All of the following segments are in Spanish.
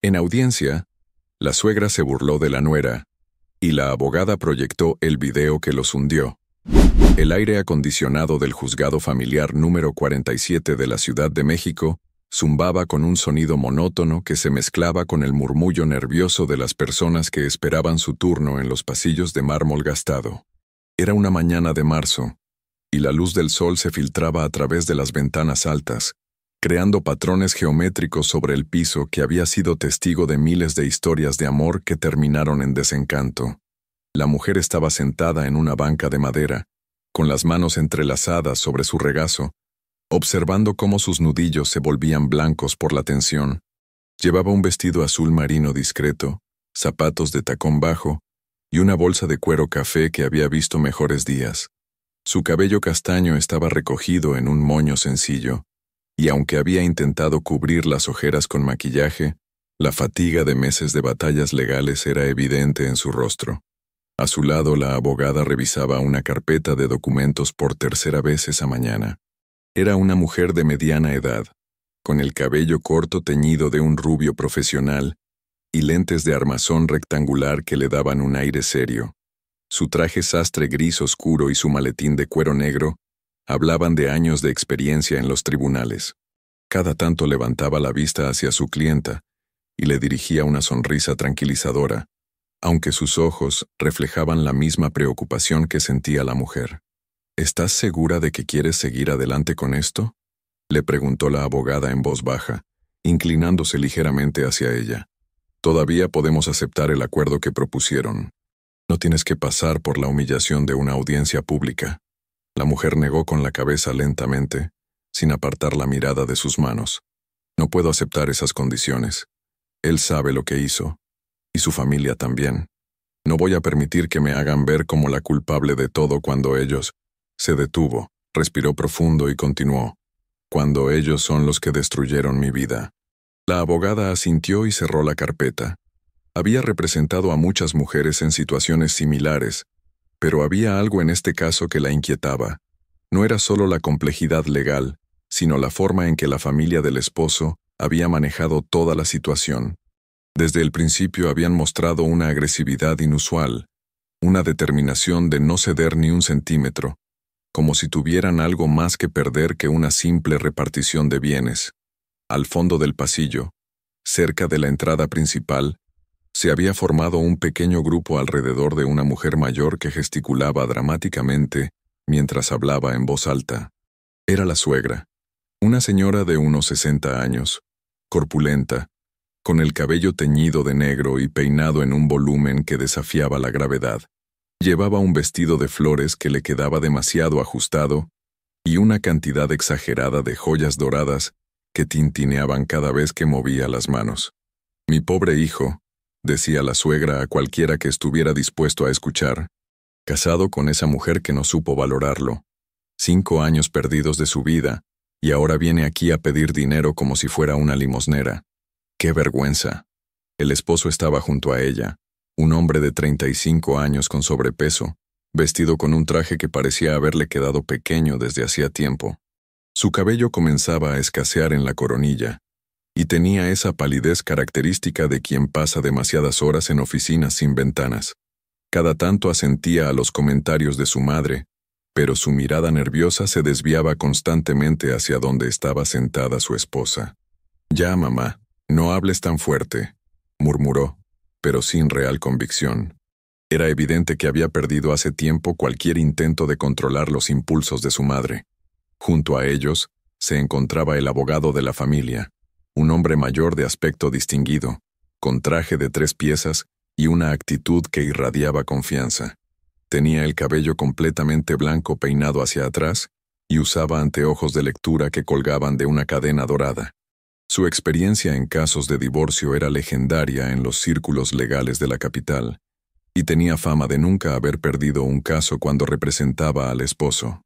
En audiencia, la suegra se burló de la nuera, y la abogada proyectó el video que los hundió. El aire acondicionado del juzgado familiar número 47 de la Ciudad de México zumbaba con un sonido monótono que se mezclaba con el murmullo nervioso de las personas que esperaban su turno en los pasillos de mármol gastado. Era una mañana de marzo, y la luz del sol se filtraba a través de las ventanas altas, creando patrones geométricos sobre el piso que había sido testigo de miles de historias de amor que terminaron en desencanto. La mujer estaba sentada en una banca de madera, con las manos entrelazadas sobre su regazo, observando cómo sus nudillos se volvían blancos por la tensión. Llevaba un vestido azul marino discreto, zapatos de tacón bajo y una bolsa de cuero café que había visto mejores días. Su cabello castaño estaba recogido en un moño sencillo, y aunque había intentado cubrir las ojeras con maquillaje, la fatiga de meses de batallas legales era evidente en su rostro. A su lado, la abogada revisaba una carpeta de documentos por tercera vez esa mañana. Era una mujer de mediana edad, con el cabello corto teñido de un rubio profesional y lentes de armazón rectangular que le daban un aire serio. Su traje sastre gris oscuro y su maletín de cuero negro hablaban de años de experiencia en los tribunales. Cada tanto levantaba la vista hacia su clienta y le dirigía una sonrisa tranquilizadora, aunque sus ojos reflejaban la misma preocupación que sentía la mujer. ¿Estás segura de que quieres seguir adelante con esto?, le preguntó la abogada en voz baja, inclinándose ligeramente hacia ella. Todavía podemos aceptar el acuerdo que propusieron. No tienes que pasar por la humillación de una audiencia pública. La mujer negó con la cabeza lentamente, sin apartar la mirada de sus manos. No puedo aceptar esas condiciones. Él sabe lo que hizo, y su familia también. No voy a permitir que me hagan ver como la culpable de todo cuando ellos... Se detuvo, respiró profundo y continuó. Cuando ellos son los que destruyeron mi vida. La abogada asintió y cerró la carpeta. Había representado a muchas mujeres en situaciones similares, pero había algo en este caso que la inquietaba. No era solo la complejidad legal, sino la forma en que la familia del esposo había manejado toda la situación. Desde el principio habían mostrado una agresividad inusual, una determinación de no ceder ni un centímetro, como si tuvieran algo más que perder que una simple repartición de bienes. Al fondo del pasillo, cerca de la entrada principal, se había formado un pequeño grupo alrededor de una mujer mayor que gesticulaba dramáticamente mientras hablaba en voz alta. Era la suegra, una señora de unos 60 años, corpulenta, con el cabello teñido de negro y peinado en un volumen que desafiaba la gravedad. Llevaba un vestido de flores que le quedaba demasiado ajustado y una cantidad exagerada de joyas doradas que tintineaban cada vez que movía las manos. «Mi pobre hijo», decía la suegra a cualquiera que estuviera dispuesto a escuchar, casado con esa mujer que no supo valorarlo. 5 años perdidos de su vida, y ahora viene aquí a pedir dinero como si fuera una limosnera. ¡Qué vergüenza! El esposo estaba junto a ella, un hombre de 35 años con sobrepeso, vestido con un traje que parecía haberle quedado pequeño desde hacía tiempo. Su cabello comenzaba a escasear en la coronilla, y tenía esa palidez característica de quien pasa demasiadas horas en oficinas sin ventanas. Cada tanto asentía a los comentarios de su madre, pero su mirada nerviosa se desviaba constantemente hacia donde estaba sentada su esposa. «Ya, mamá, no hables tan fuerte», murmuró, pero sin real convicción. Era evidente que había perdido hace tiempo cualquier intento de controlar los impulsos de su madre. Junto a ellos se encontraba el abogado de la familia, un hombre mayor de aspecto distinguido, con traje de 3 piezas y una actitud que irradiaba confianza. Tenía el cabello completamente blanco peinado hacia atrás y usaba anteojos de lectura que colgaban de una cadena dorada. Su experiencia en casos de divorcio era legendaria en los círculos legales de la capital, y tenía fama de nunca haber perdido un caso cuando representaba al esposo.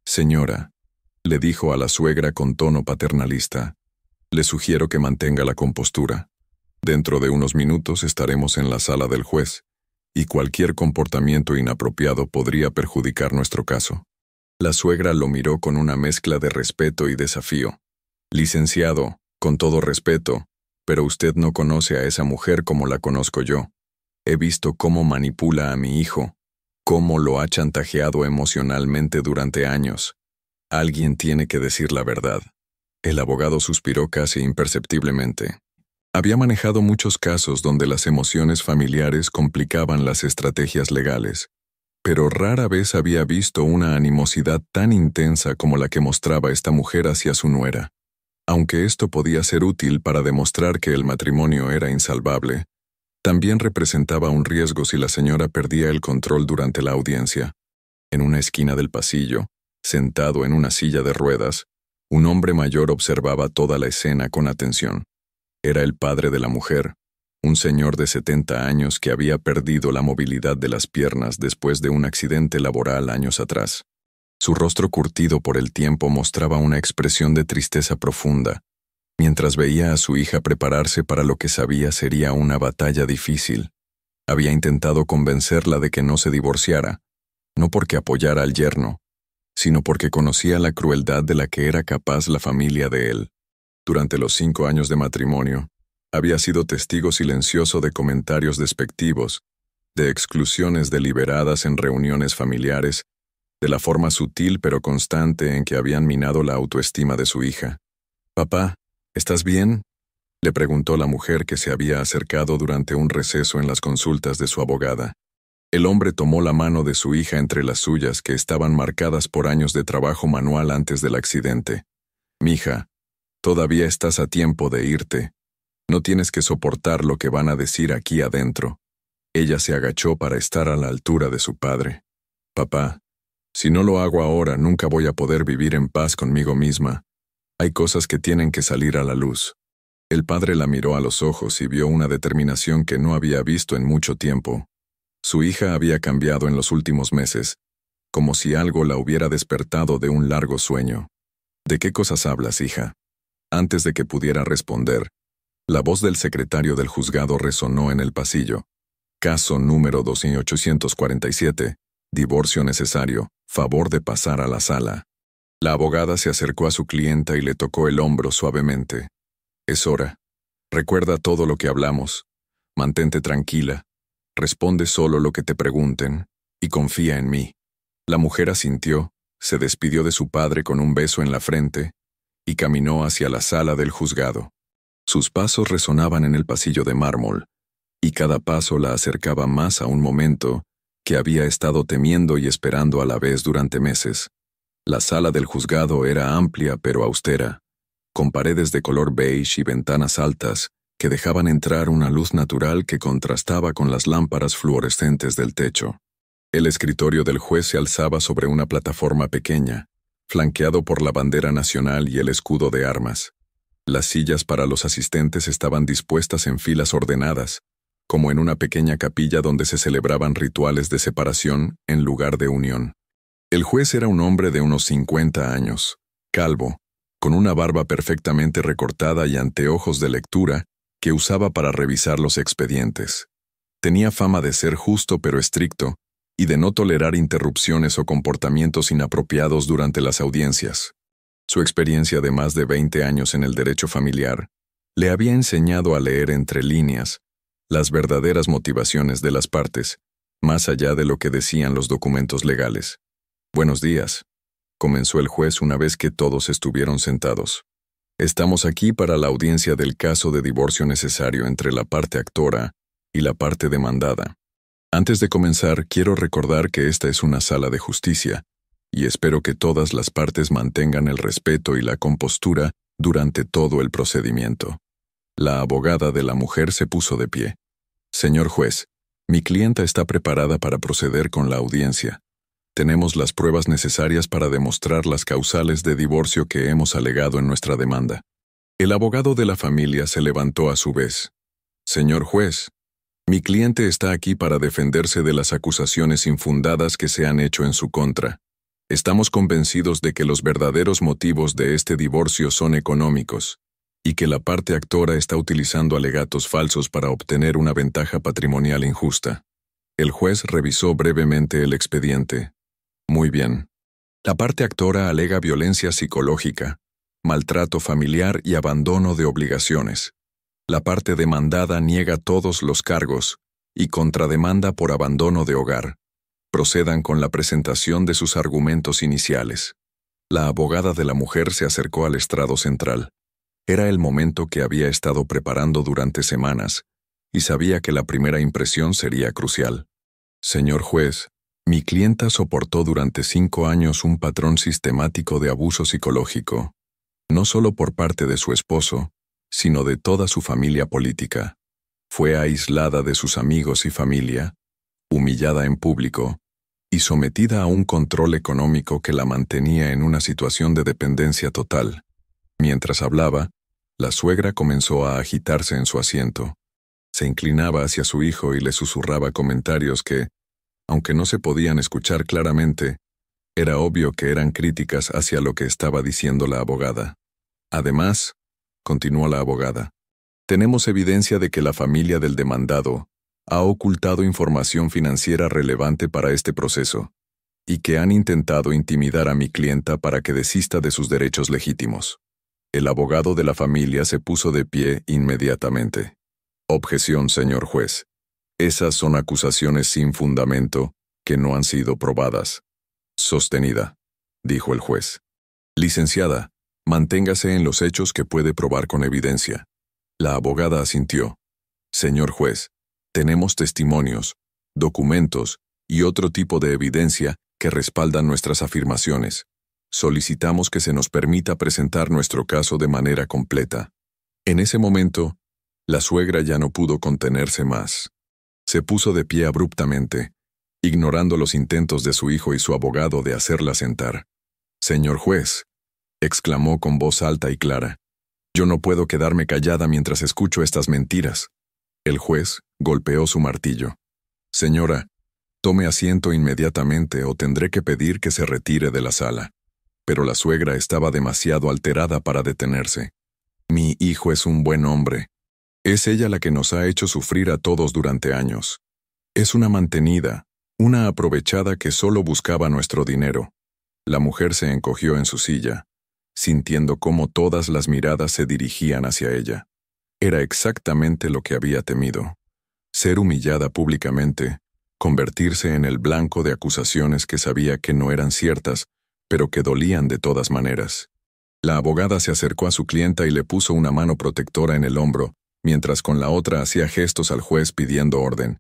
«Señora», le dijo a la suegra con tono paternalista, «le sugiero que mantenga la compostura. Dentro de unos minutos estaremos en la sala del juez, y cualquier comportamiento inapropiado podría perjudicar nuestro caso». La suegra lo miró con una mezcla de respeto y desafío. «Licenciado, con todo respeto, Pero usted no conoce a esa mujer como la conozco yo. He visto cómo manipula a mi hijo, cómo lo ha chantajeado emocionalmente durante años. Alguien tiene que decir la verdad. El abogado suspiró casi imperceptiblemente. Había manejado muchos casos donde las emociones familiares complicaban las estrategias legales, pero rara vez había visto una animosidad tan intensa como la que mostraba esta mujer hacia su nuera. Aunque esto podía ser útil para demostrar que el matrimonio era insalvable, también representaba un riesgo si la señora perdía el control durante la audiencia. En una esquina del pasillo, sentado en una silla de ruedas, un hombre mayor observaba toda la escena con atención. Era el padre de la mujer, un señor de 70 años que había perdido la movilidad de las piernas después de un accidente laboral años atrás. Su rostro curtido por el tiempo mostraba una expresión de tristeza profunda, mientras veía a su hija prepararse para lo que sabía sería una batalla difícil. Había intentado convencerla de que no se divorciara, no porque apoyara al yerno, sino porque conocía la crueldad de la que era capaz la familia de él. Durante los 5 años de matrimonio, había sido testigo silencioso de comentarios despectivos, de exclusiones deliberadas en reuniones familiares, de la forma sutil pero constante en que habían minado la autoestima de su hija. «Papá, ¿estás bien?», le preguntó la mujer que se había acercado durante un receso en las consultas de su abogada. El hombre tomó la mano de su hija entre las suyas que estaban marcadas por años de trabajo manual antes del accidente. «Mija, todavía estás a tiempo de irte. No tienes que soportar lo que van a decir aquí adentro». Ella se agachó para estar a la altura de su padre. «Papá, si no lo hago ahora, nunca voy a poder vivir en paz conmigo misma. Hay cosas que tienen que salir a la luz». El padre la miró a los ojos y vio una determinación que no había visto en mucho tiempo. Su hija había cambiado en los últimos meses, como si algo la hubiera despertado de un largo sueño. «¿De qué cosas hablas, hija?». Antes de que pudiera responder, la voz del secretario del juzgado resonó en el pasillo. «Caso número 2847, divorcio necesario, favor de pasar a la sala». La abogada se acercó a su clienta y le tocó el hombro suavemente. «Es hora. Recuerda todo lo que hablamos. Mantente tranquila. Responde solo lo que te pregunten y confía en mí». La mujer asintió, se despidió de su padre con un beso en la frente y caminó hacia la sala del juzgado. Sus pasos resonaban en el pasillo de mármol, y cada paso la acercaba más a un momento que había estado temiendo y esperando a la vez durante meses. La sala del juzgado era amplia pero austera, con paredes de color beige y ventanas altas que dejaban entrar una luz natural que contrastaba con las lámparas fluorescentes del techo. El escritorio del juez se alzaba sobre una plataforma pequeña, flanqueado por la bandera nacional y el escudo de armas. Las sillas para los asistentes estaban dispuestas en filas ordenadas, como en una pequeña capilla donde se celebraban rituales de separación en lugar de unión. El juez era un hombre de unos 50 años, calvo, con una barba perfectamente recortada y anteojos de lectura que usaba para revisar los expedientes. Tenía fama de ser justo pero estricto y de no tolerar interrupciones o comportamientos inapropiados durante las audiencias. Su experiencia de más de 20 años en el derecho familiar le había enseñado a leer entre líneas las verdaderas motivaciones de las partes, más allá de lo que decían los documentos legales. «Buenos días», comenzó el juez una vez que todos estuvieron sentados. «Estamos aquí para la audiencia del caso de divorcio necesario entre la parte actora y la parte demandada. Antes de comenzar, quiero recordar que esta es una sala de justicia, y espero que todas las partes mantengan el respeto y la compostura durante todo el procedimiento». La abogada de la mujer se puso de pie. «Señor juez, mi clienta está preparada para proceder con la audiencia. Tenemos las pruebas necesarias para demostrar las causales de divorcio que hemos alegado en nuestra demanda». El abogado de la familia se levantó a su vez. «Señor juez, mi cliente está aquí para defenderse de las acusaciones infundadas que se han hecho en su contra. Estamos convencidos de que los verdaderos motivos de este divorcio son económicos, y que la parte actora está utilizando alegatos falsos para obtener una ventaja patrimonial injusta». El juez revisó brevemente el expediente. «Muy bien. La parte actora alega violencia psicológica, maltrato familiar y abandono de obligaciones. La parte demandada niega todos los cargos y contrademanda por abandono de hogar. Procedan con la presentación de sus argumentos iniciales. La abogada de la mujer se acercó al estrado central. Era el momento que había estado preparando durante semanas, y sabía que la primera impresión sería crucial. Señor juez, mi clienta soportó durante 5 años un patrón sistemático de abuso psicológico, no solo por parte de su esposo, sino de toda su familia política. Fue aislada de sus amigos y familia, humillada en público, y sometida a un control económico que la mantenía en una situación de dependencia total. Mientras hablaba, la suegra comenzó a agitarse en su asiento. Se inclinaba hacia su hijo y le susurraba comentarios que, aunque no se podían escuchar claramente, era obvio que eran críticas hacia lo que estaba diciendo la abogada. Además, continuó la abogada, tenemos evidencia de que la familia del demandado ha ocultado información financiera relevante para este proceso, y que han intentado intimidar a mi clienta para que desista de sus derechos legítimos. El abogado de la familia se puso de pie inmediatamente. Objeción, señor juez. Esas son acusaciones sin fundamento que no han sido probadas. Sostenida, dijo el juez. Licenciada, manténgase en los hechos que puede probar con evidencia. La abogada asintió. Señor juez, tenemos testimonios, documentos y otro tipo de evidencia que respaldan nuestras afirmaciones. Solicitamos que se nos permita presentar nuestro caso de manera completa. En ese momento, la suegra ya no pudo contenerse más. Se puso de pie abruptamente, ignorando los intentos de su hijo y su abogado de hacerla sentar. Señor juez, exclamó con voz alta y clara, yo no puedo quedarme callada mientras escucho estas mentiras. El juez golpeó su martillo. Señora, tome asiento inmediatamente o tendré que pedir que se retire de la sala. Pero la suegra estaba demasiado alterada para detenerse. Mi hijo es un buen hombre. Es ella la que nos ha hecho sufrir a todos durante años. Es una mantenida, una aprovechada que solo buscaba nuestro dinero. La mujer se encogió en su silla, sintiendo cómo todas las miradas se dirigían hacia ella. Era exactamente lo que había temido. Ser humillada públicamente, convertirse en el blanco de acusaciones que sabía que no eran ciertas, pero que dolían de todas maneras. La abogada se acercó a su clienta y le puso una mano protectora en el hombro, mientras con la otra hacía gestos al juez pidiendo orden.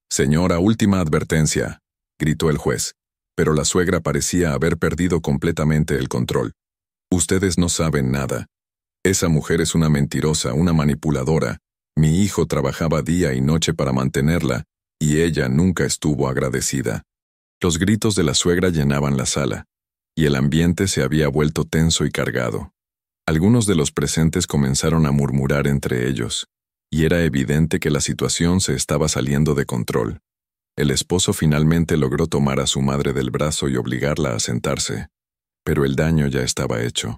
Señora, última advertencia, gritó el juez, pero la suegra parecía haber perdido completamente el control. Ustedes no saben nada. Esa mujer es una mentirosa, una manipuladora. Mi hijo trabajaba día y noche para mantenerla, y ella nunca estuvo agradecida. Los gritos de la suegra llenaban la sala, y el ambiente se había vuelto tenso y cargado. Algunos de los presentes comenzaron a murmurar entre ellos, y era evidente que la situación se estaba saliendo de control. El esposo finalmente logró tomar a su madre del brazo y obligarla a sentarse, pero el daño ya estaba hecho.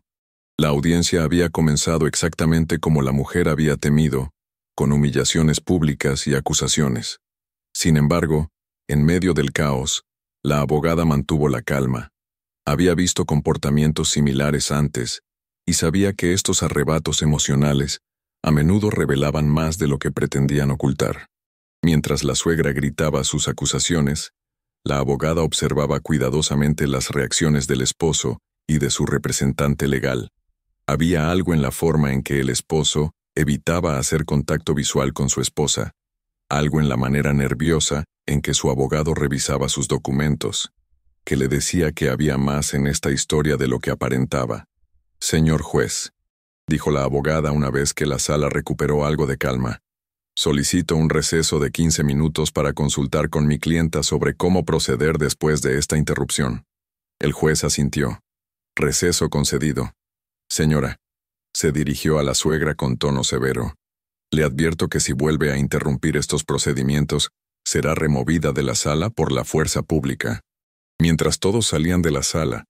La audiencia había comenzado exactamente como la mujer había temido, con humillaciones públicas y acusaciones. Sin embargo, en medio del caos, la abogada mantuvo la calma. Había visto comportamientos similares antes, y sabía que estos arrebatos emocionales a menudo revelaban más de lo que pretendían ocultar. Mientras la suegra gritaba sus acusaciones, la abogada observaba cuidadosamente las reacciones del esposo y de su representante legal. Había algo en la forma en que el esposo evitaba hacer contacto visual con su esposa, algo en la manera nerviosa en que su abogado revisaba sus documentos, que le decía que había más en esta historia de lo que aparentaba. Señor juez, dijo la abogada una vez que la sala recuperó algo de calma, solicito un receso de 15 minutos para consultar con mi clienta sobre cómo proceder después de esta interrupción. El juez asintió. Receso concedido. Señora, se dirigió a la suegra con tono severo. Le advierto que si vuelve a interrumpir estos procedimientos, será removida de la sala por la fuerza pública. Mientras todos salían de la sala,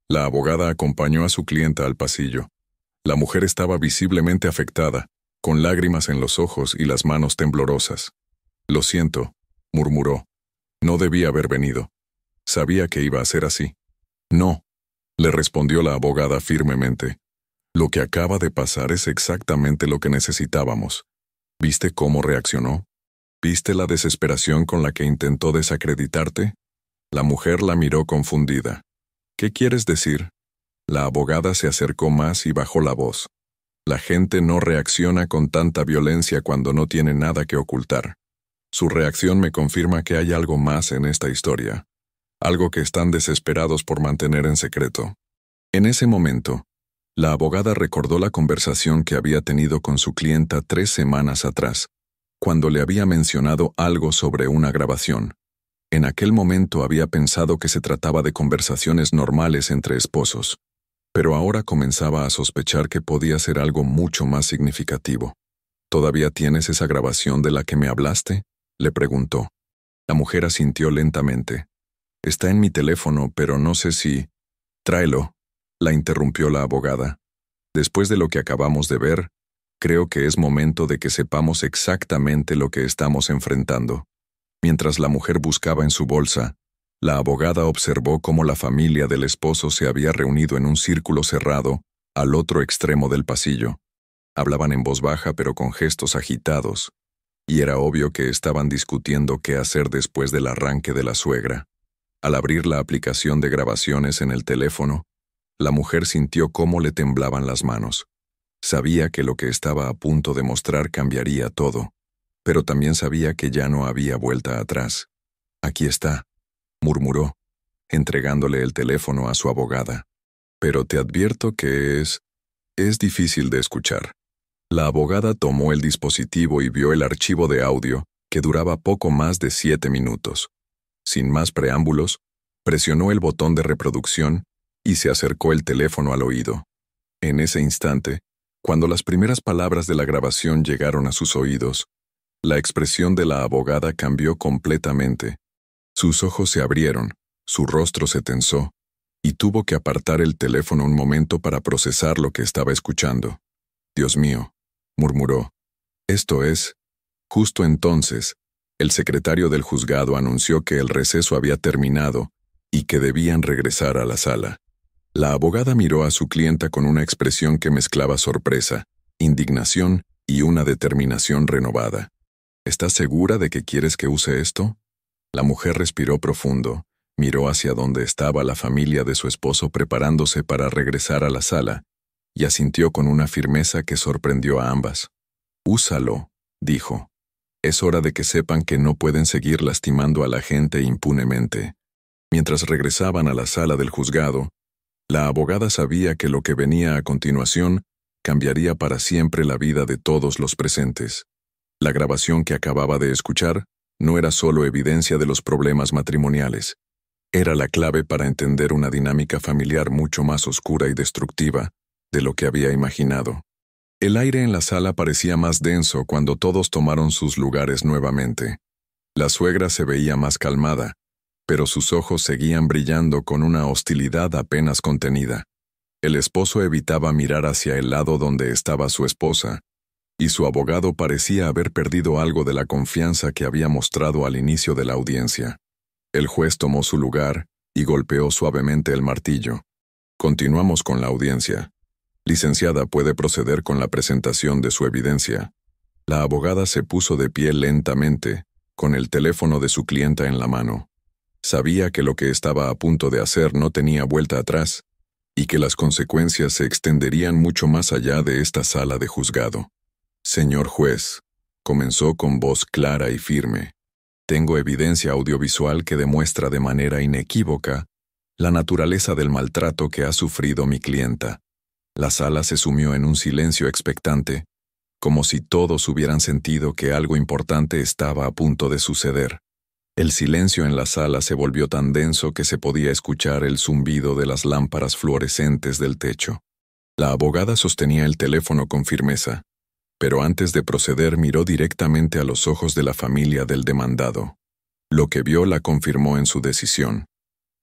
la abogada acompañó a su clienta al pasillo. La mujer estaba visiblemente afectada, con lágrimas en los ojos y las manos temblorosas. Lo siento, murmuró. No debía haber venido. Sabía que iba a ser así. No, le respondió la abogada firmemente. Lo que acaba de pasar es exactamente lo que necesitábamos. ¿Viste cómo reaccionó? ¿Viste la desesperación con la que intentó desacreditarte? La mujer la miró confundida. ¿Qué quieres decir? La abogada se acercó más y bajó la voz. La gente no reacciona con tanta violencia cuando no tiene nada que ocultar. Su reacción me confirma que hay algo más en esta historia. Algo que están desesperados por mantener en secreto. En ese momento, la abogada recordó la conversación que había tenido con su clienta 3 semanas atrás, cuando le había mencionado algo sobre una grabación. En aquel momento había pensado que se trataba de conversaciones normales entre esposos, pero ahora comenzaba a sospechar que podía ser algo mucho más significativo. ¿Todavía tienes esa grabación de la que me hablaste?, le preguntó. La mujer asintió lentamente. Está en mi teléfono, pero no sé si... Tráelo, la interrumpió la abogada. Después de lo que acabamos de ver, creo que es momento de que sepamos exactamente lo que estamos enfrentando. Mientras la mujer buscaba en su bolsa, la abogada observó cómo la familia del esposo se había reunido en un círculo cerrado, al otro extremo del pasillo. Hablaban en voz baja pero con gestos agitados, y era obvio que estaban discutiendo qué hacer después del arranque de la suegra. Al abrir la aplicación de grabaciones en el teléfono, la mujer sintió cómo le temblaban las manos. Sabía que lo que estaba a punto de mostrar cambiaría todo, pero también sabía que ya no había vuelta atrás. Aquí está, murmuró, entregándole el teléfono a su abogada. Pero te advierto que es difícil de escuchar. La abogada tomó el dispositivo y vio el archivo de audio, que duraba poco más de 7 minutos. Sin más preámbulos, presionó el botón de reproducción y se acercó el teléfono al oído. En ese instante, cuando las primeras palabras de la grabación llegaron a sus oídos, la expresión de la abogada cambió completamente. Sus ojos se abrieron, su rostro se tensó, y tuvo que apartar el teléfono un momento para procesar lo que estaba escuchando. «Dios mío», murmuró. «Esto es...». Justo entonces, el secretario del juzgado anunció que el receso había terminado y que debían regresar a la sala. La abogada miró a su clienta con una expresión que mezclaba sorpresa, indignación y una determinación renovada. «¿Estás segura de que quieres que use esto?». La mujer respiró profundo, miró hacia donde estaba la familia de su esposo preparándose para regresar a la sala, y asintió con una firmeza que sorprendió a ambas. «Úsalo», dijo. «Es hora de que sepan que no pueden seguir lastimando a la gente impunemente». Mientras regresaban a la sala del juzgado, la abogada sabía que lo que venía a continuación cambiaría para siempre la vida de todos los presentes. La grabación que acababa de escuchar no era solo evidencia de los problemas matrimoniales. Era la clave para entender una dinámica familiar mucho más oscura y destructiva de lo que había imaginado. El aire en la sala parecía más denso cuando todos tomaron sus lugares nuevamente. La suegra se veía más calmada, pero sus ojos seguían brillando con una hostilidad apenas contenida. El esposo evitaba mirar hacia el lado donde estaba su esposa, y su abogado parecía haber perdido algo de la confianza que había mostrado al inicio de la audiencia. El juez tomó su lugar y golpeó suavemente el martillo. «Continuamos con la audiencia. Licenciada, puede proceder con la presentación de su evidencia». La abogada se puso de pie lentamente, con el teléfono de su clienta en la mano. Sabía que lo que estaba a punto de hacer no tenía vuelta atrás, y que las consecuencias se extenderían mucho más allá de esta sala de juzgado. «Señor juez», comenzó con voz clara y firme, «tengo evidencia audiovisual que demuestra de manera inequívoca la naturaleza del maltrato que ha sufrido mi clienta». La sala se sumió en un silencio expectante, como si todos hubieran sentido que algo importante estaba a punto de suceder. El silencio en la sala se volvió tan denso que se podía escuchar el zumbido de las lámparas fluorescentes del techo. La abogada sostenía el teléfono con firmeza, pero antes de proceder miró directamente a los ojos de la familia del demandado. Lo que vio la confirmó en su decisión.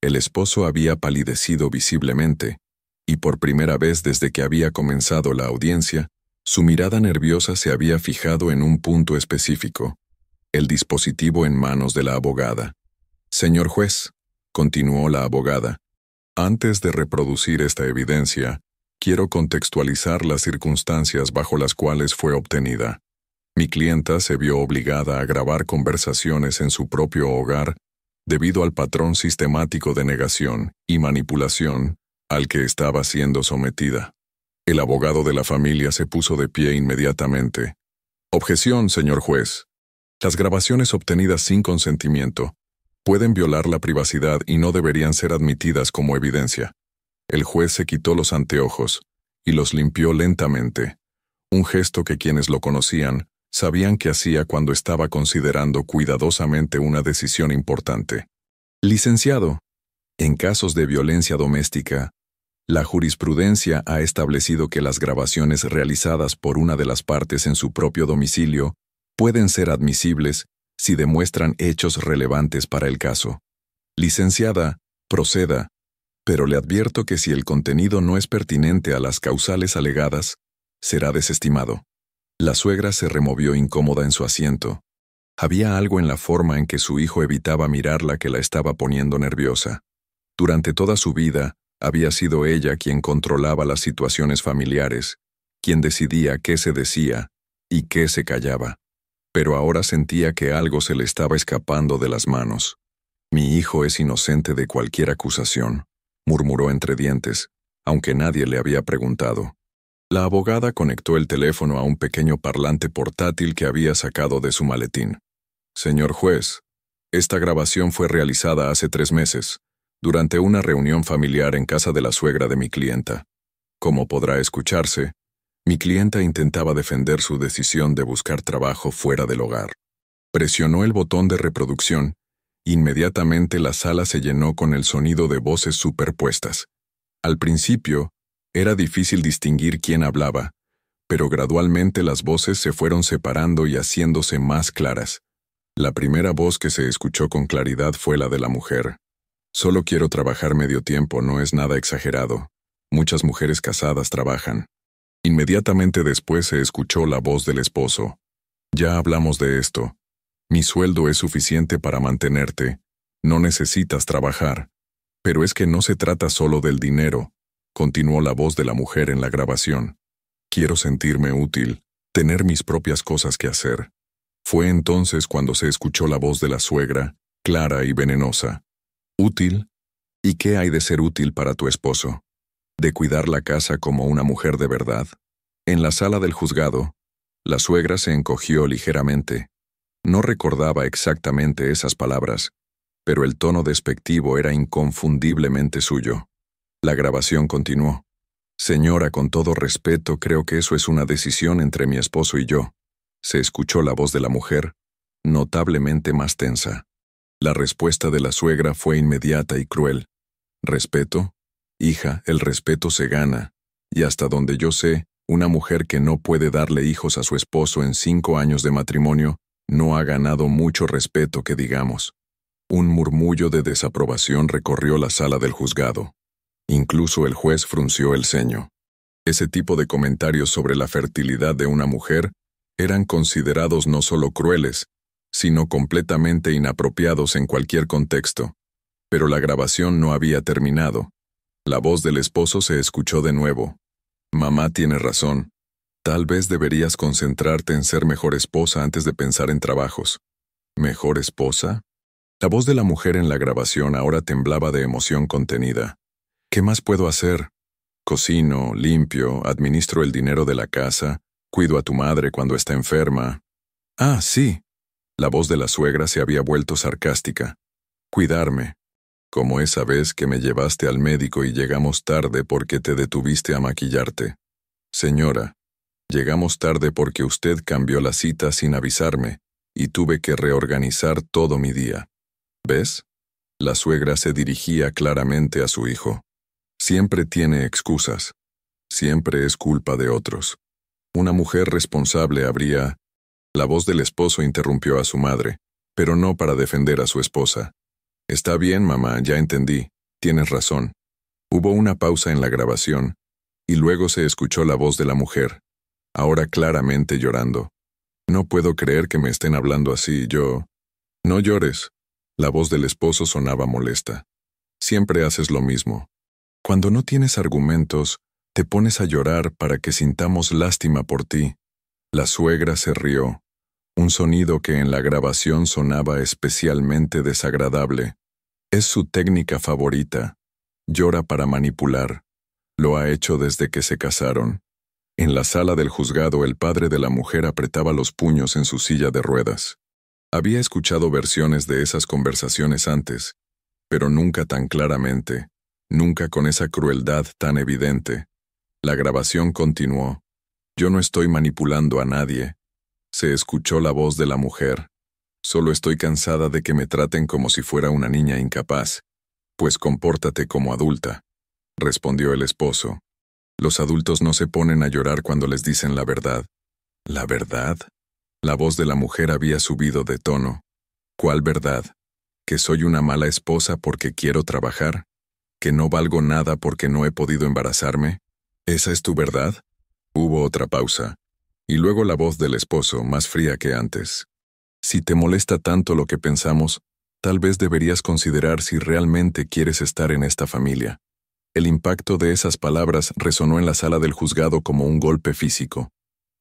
El esposo había palidecido visiblemente, y por primera vez desde que había comenzado la audiencia, su mirada nerviosa se había fijado en un punto específico: el dispositivo en manos de la abogada. «Señor juez», continuó la abogada, «antes de reproducir esta evidencia, quiero contextualizar las circunstancias bajo las cuales fue obtenida. Mi clienta se vio obligada a grabar conversaciones en su propio hogar debido al patrón sistemático de negación y manipulación al que estaba siendo sometida. El abogado de la familia se puso de pie inmediatamente. Objeción, señor juez. Las grabaciones obtenidas sin consentimiento pueden violar la privacidad y no deberían ser admitidas como evidencia. El juez se quitó los anteojos y los limpió lentamente, un gesto que quienes lo conocían sabían que hacía cuando estaba considerando cuidadosamente una decisión importante. Licenciado, en casos de violencia doméstica, la jurisprudencia ha establecido que las grabaciones realizadas por una de las partes en su propio domicilio pueden ser admisibles si demuestran hechos relevantes para el caso. Licenciada, proceda, pero le advierto que si el contenido no es pertinente a las causales alegadas, será desestimado. La suegra se removió incómoda en su asiento. Había algo en la forma en que su hijo evitaba mirarla que la estaba poniendo nerviosa. Durante toda su vida, había sido ella quien controlaba las situaciones familiares, quien decidía qué se decía y qué se callaba. Pero ahora sentía que algo se le estaba escapando de las manos. Mi hijo es inocente de cualquier acusación, murmuró entre dientes, aunque nadie le había preguntado. La abogada conectó el teléfono a un pequeño parlante portátil que había sacado de su maletín. Señor juez, esta grabación fue realizada hace 3 meses, durante una reunión familiar en casa de la suegra de mi clienta. Como podrá escucharse, mi clienta intentaba defender su decisión de buscar trabajo fuera del hogar. Presionó el botón de reproducción. Inmediatamente la sala se llenó con el sonido de voces superpuestas. Al principio, era difícil distinguir quién hablaba, pero gradualmente las voces se fueron separando y haciéndose más claras. La primera voz que se escuchó con claridad fue la de la mujer. Solo quiero trabajar medio tiempo, no es nada exagerado. Muchas mujeres casadas trabajan. Inmediatamente después se escuchó la voz del esposo. Ya hablamos de esto. Mi sueldo es suficiente para mantenerte. No necesitas trabajar. Pero es que no se trata solo del dinero, continuó la voz de la mujer en la grabación. Quiero sentirme útil, tener mis propias cosas que hacer. Fue entonces cuando se escuchó la voz de la suegra, clara y venenosa. ¿Útil? ¿Y qué hay de ser útil para tu esposo? ¿De cuidar la casa como una mujer de verdad? En la sala del juzgado, la suegra se encogió ligeramente. No recordaba exactamente esas palabras, pero el tono despectivo era inconfundiblemente suyo. La grabación continuó. Señora, con todo respeto, creo que eso es una decisión entre mi esposo y yo. Se escuchó la voz de la mujer, notablemente más tensa. La respuesta de la suegra fue inmediata y cruel. ¿Respeto? Hija, el respeto se gana, y hasta donde yo sé, una mujer que no puede darle hijos a su esposo en 5 años de matrimonio no ha ganado mucho respeto que digamos. Un murmullo de desaprobación recorrió la sala del juzgado. Incluso el juez frunció el ceño. Ese tipo de comentarios sobre la fertilidad de una mujer eran considerados no solo crueles, sino completamente inapropiados en cualquier contexto. Pero la grabación no había terminado. La voz del esposo se escuchó de nuevo. Mamá tiene razón. Tal vez deberías concentrarte en ser mejor esposa antes de pensar en trabajos. ¿Mejor esposa? La voz de la mujer en la grabación ahora temblaba de emoción contenida. ¿Qué más puedo hacer? Cocino, limpio, administro el dinero de la casa, cuido a tu madre cuando está enferma. Ah, sí. La voz de la suegra se había vuelto sarcástica. Cuidarme. Como esa vez que me llevaste al médico y llegamos tarde porque te detuviste a maquillarte. Señora, llegamos tarde porque usted cambió la cita sin avisarme y tuve que reorganizar todo mi día. ¿Ves? La suegra se dirigía claramente a su hijo. Siempre tiene excusas. Siempre es culpa de otros. Una mujer responsable habría... La voz del esposo interrumpió a su madre, pero no para defender a su esposa. Está bien, mamá, ya entendí. Tienes razón. Hubo una pausa en la grabación, y luego se escuchó la voz de la mujer, ahora claramente llorando. No puedo creer que me estén hablando así, yo... No llores. La voz del esposo sonaba molesta. Siempre haces lo mismo. Cuando no tienes argumentos, te pones a llorar para que sintamos lástima por ti. La suegra se rió, Un sonido que en la grabación sonaba especialmente desagradable. Es su técnica favorita. Llora para manipular. Lo ha hecho desde que se casaron. En la sala del juzgado, el padre de la mujer apretaba los puños en su silla de ruedas. Había escuchado versiones de esas conversaciones antes, pero nunca tan claramente, nunca con esa crueldad tan evidente. La grabación continuó. Yo no estoy manipulando a nadie. Se escuchó la voz de la mujer. Solo estoy cansada de que me traten como si fuera una niña incapaz. Pues compórtate como adulta, respondió el esposo. Los adultos no se ponen a llorar cuando les dicen la verdad. ¿La verdad? La voz de la mujer había subido de tono. ¿Cuál verdad? ¿Que soy una mala esposa porque quiero trabajar? ¿Que no valgo nada porque no he podido embarazarme? ¿Esa es tu verdad? Hubo otra pausa, y luego la voz del esposo, más fría que antes. Si te molesta tanto lo que pensamos, tal vez deberías considerar si realmente quieres estar en esta familia. El impacto de esas palabras resonó en la sala del juzgado como un golpe físico.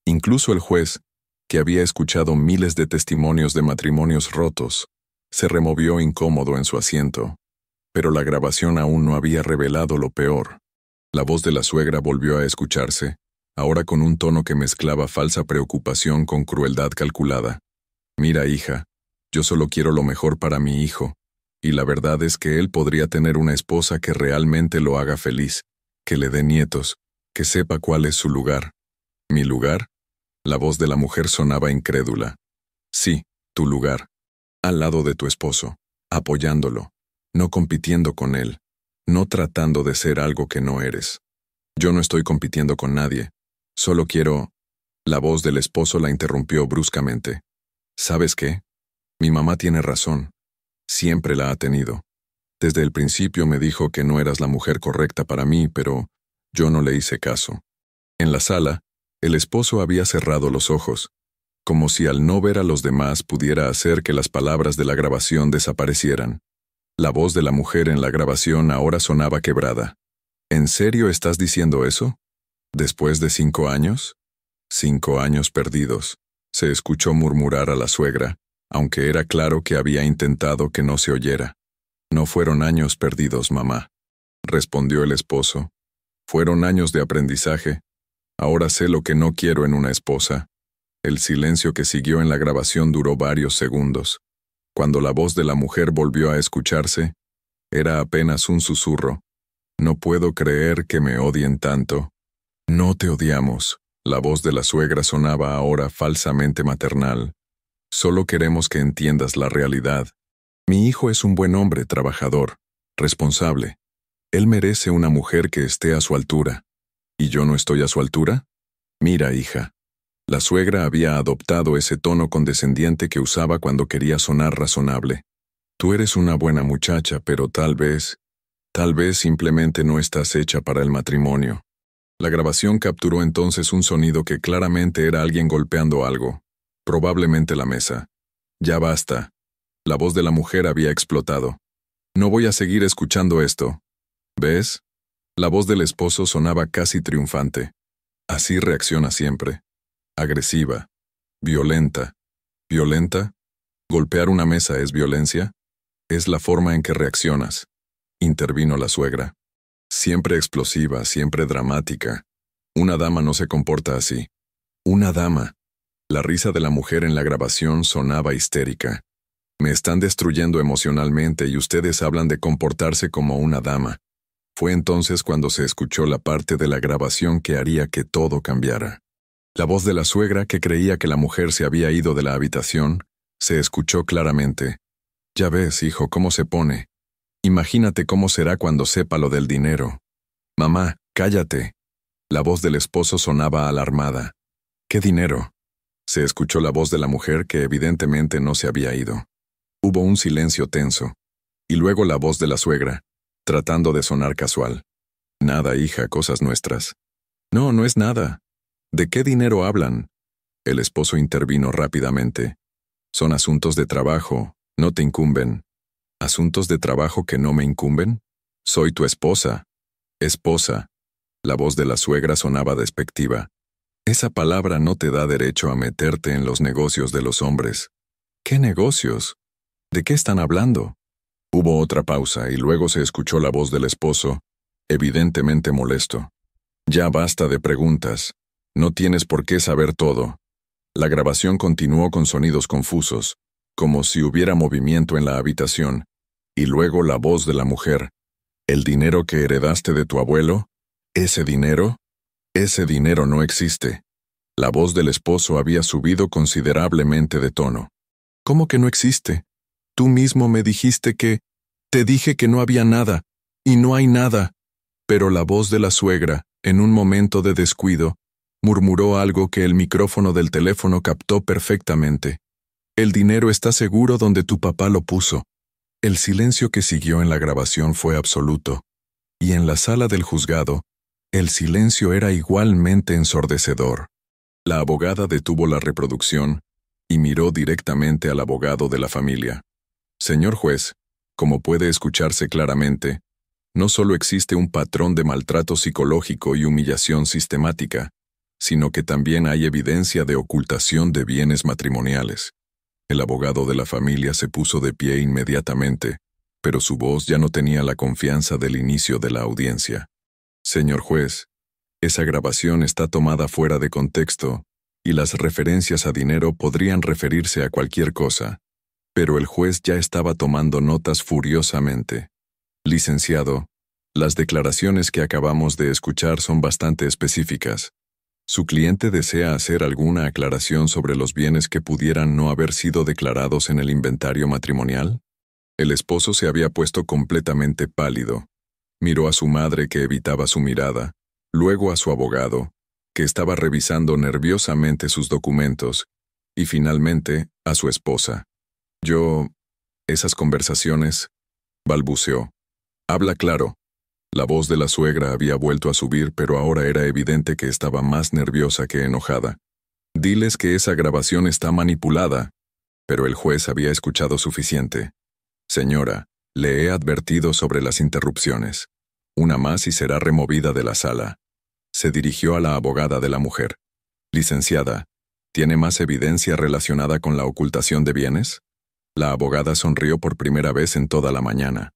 Incluso el juez, que había escuchado miles de testimonios de matrimonios rotos, se removió incómodo en su asiento. Pero la grabación aún no había revelado lo peor. La voz de la suegra volvió a escucharse, ahora con un tono que mezclaba falsa preocupación con crueldad calculada. Mira, hija, yo solo quiero lo mejor para mi hijo, y la verdad es que él podría tener una esposa que realmente lo haga feliz, que le dé nietos, que sepa cuál es su lugar. ¿Mi lugar? La voz de la mujer sonaba incrédula. Sí, tu lugar. Al lado de tu esposo, apoyándolo, no compitiendo con él, no tratando de ser algo que no eres. Yo no estoy compitiendo con nadie, solo quiero... La voz del esposo la interrumpió bruscamente. ¿Sabes qué? Mi mamá tiene razón. Siempre la ha tenido. Desde el principio me dijo que no eras la mujer correcta para mí, pero yo no le hice caso. En la sala, el esposo había cerrado los ojos, como si al no ver a los demás pudiera hacer que las palabras de la grabación desaparecieran. La voz de la mujer en la grabación ahora sonaba quebrada. ¿En serio estás diciendo eso? ¿Después de 5 años? 5 años perdidos, se escuchó murmurar a la suegra, aunque era claro que había intentado que no se oyera. No fueron años perdidos, mamá, respondió el esposo. Fueron años de aprendizaje. Ahora sé lo que no quiero en una esposa. El silencio que siguió en la grabación duró varios segundos. Cuando la voz de la mujer volvió a escucharse, era apenas un susurro. No puedo creer que me odien tanto. No te odiamos. La voz de la suegra sonaba ahora falsamente maternal. Solo queremos que entiendas la realidad. Mi hijo es un buen hombre, trabajador, responsable. Él merece una mujer que esté a su altura. ¿Y yo no estoy a su altura? Mira, hija. La suegra había adoptado ese tono condescendiente que usaba cuando quería sonar razonable. Tú eres una buena muchacha, pero tal vez simplemente no estás hecha para el matrimonio. La grabación capturó entonces un sonido que claramente era alguien golpeando algo, probablemente la mesa. Ya basta. La voz de la mujer había explotado. No voy a seguir escuchando esto. ¿Ves? La voz del esposo sonaba casi triunfante. Así reacciona siempre. Agresiva. Violenta. ¿Violenta? ¿Golpear una mesa es violencia? Es la forma en que reaccionas, intervino la suegra. Siempre explosiva, siempre dramática. Una dama no se comporta así. Una dama. La risa de la mujer en la grabación sonaba histérica. Me están destruyendo emocionalmente y ustedes hablan de comportarse como una dama. Fue entonces cuando se escuchó la parte de la grabación que haría que todo cambiara. La voz de la suegra, que creía que la mujer se había ido de la habitación, se escuchó claramente. Ya ves, hijo, cómo se pone. Imagínate cómo será cuando sepa lo del dinero. Mamá, cállate. La voz del esposo sonaba alarmada. ¿Qué dinero? Se escuchó la voz de la mujer que evidentemente no se había ido. Hubo un silencio tenso. Y luego la voz de la suegra, tratando de sonar casual. Nada, hija, cosas nuestras. No, no es nada. ¿De qué dinero hablan? El esposo intervino rápidamente. Son asuntos de trabajo, no te incumben. ¿Asuntos de trabajo que no me incumben? Soy tu esposa. Esposa. La voz de la suegra sonaba despectiva. Esa palabra no te da derecho a meterte en los negocios de los hombres. ¿Qué negocios? ¿De qué están hablando? Hubo otra pausa y luego se escuchó la voz del esposo, evidentemente molesto. Ya basta de preguntas. No tienes por qué saber todo. La grabación continuó con sonidos confusos, como si hubiera movimiento en la habitación, y luego la voz de la mujer. ¿El dinero que heredaste de tu abuelo? ¿Ese dinero? Ese dinero no existe. La voz del esposo había subido considerablemente de tono. ¿Cómo que no existe? Tú mismo me dijiste que... Te dije que no había nada, y no hay nada. Pero la voz de la suegra, en un momento de descuido, murmuró algo que el micrófono del teléfono captó perfectamente. El dinero está seguro donde tu papá lo puso. El silencio que siguió en la grabación fue absoluto, y en la sala del juzgado, el silencio era igualmente ensordecedor. La abogada detuvo la reproducción y miró directamente al abogado de la familia. Señor juez, como puede escucharse claramente, no solo existe un patrón de maltrato psicológico y humillación sistemática, sino que también hay evidencia de ocultación de bienes matrimoniales. El abogado de la familia se puso de pie inmediatamente, pero su voz ya no tenía la confianza del inicio de la audiencia. Señor juez, esa grabación está tomada fuera de contexto, y las referencias a dinero podrían referirse a cualquier cosa, pero el juez ya estaba tomando notas furiosamente. Licenciado, las declaraciones que acabamos de escuchar son bastante específicas. ¿Su cliente desea hacer alguna aclaración sobre los bienes que pudieran no haber sido declarados en el inventario matrimonial? El esposo se había puesto completamente pálido. Miró a su madre que evitaba su mirada, luego a su abogado, que estaba revisando nerviosamente sus documentos, y finalmente a su esposa. Esas conversaciones, balbuceó. Habla claro. La voz de la suegra había vuelto a subir, pero ahora era evidente que estaba más nerviosa que enojada. Diles que esa grabación está manipulada. Pero el juez había escuchado suficiente. Señora, le he advertido sobre las interrupciones. Una más y será removida de la sala. Se dirigió a la abogada de la mujer. Licenciada, ¿tiene más evidencia relacionada con la ocultación de bienes? La abogada sonrió por primera vez en toda la mañana.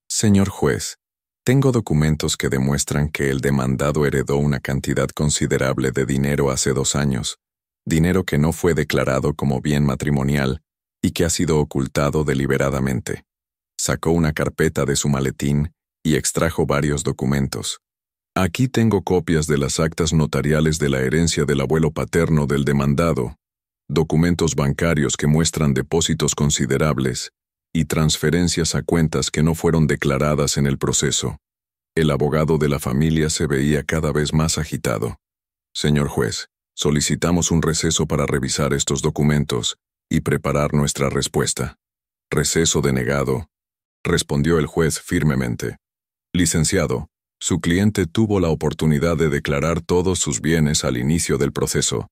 Señor juez, tengo documentos que demuestran que el demandado heredó una cantidad considerable de dinero hace 2 años, dinero que no fue declarado como bien matrimonial y que ha sido ocultado deliberadamente. Sacó una carpeta de su maletín y extrajo varios documentos. Aquí tengo copias de las actas notariales de la herencia del abuelo paterno del demandado, documentos bancarios que muestran depósitos considerables y transferencias a cuentas que no fueron declaradas en el proceso. El abogado de la familia se veía cada vez más agitado. Señor juez, solicitamos un receso para revisar estos documentos y preparar nuestra respuesta. Receso denegado, respondió el juez firmemente. Licenciado, su cliente tuvo la oportunidad de declarar todos sus bienes al inicio del proceso.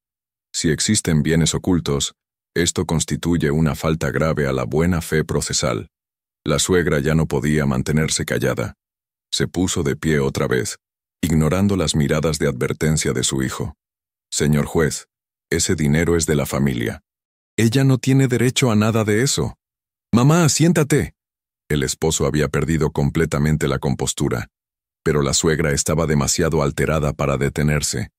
Si existen bienes ocultos, esto constituye una falta grave a la buena fe procesal. La suegra ya no podía mantenerse callada. Se puso de pie otra vez, ignorando las miradas de advertencia de su hijo. Señor juez, ese dinero es de la familia. Ella no tiene derecho a nada de eso. Mamá, siéntate. El esposo había perdido completamente la compostura, pero la suegra estaba demasiado alterada para detenerse.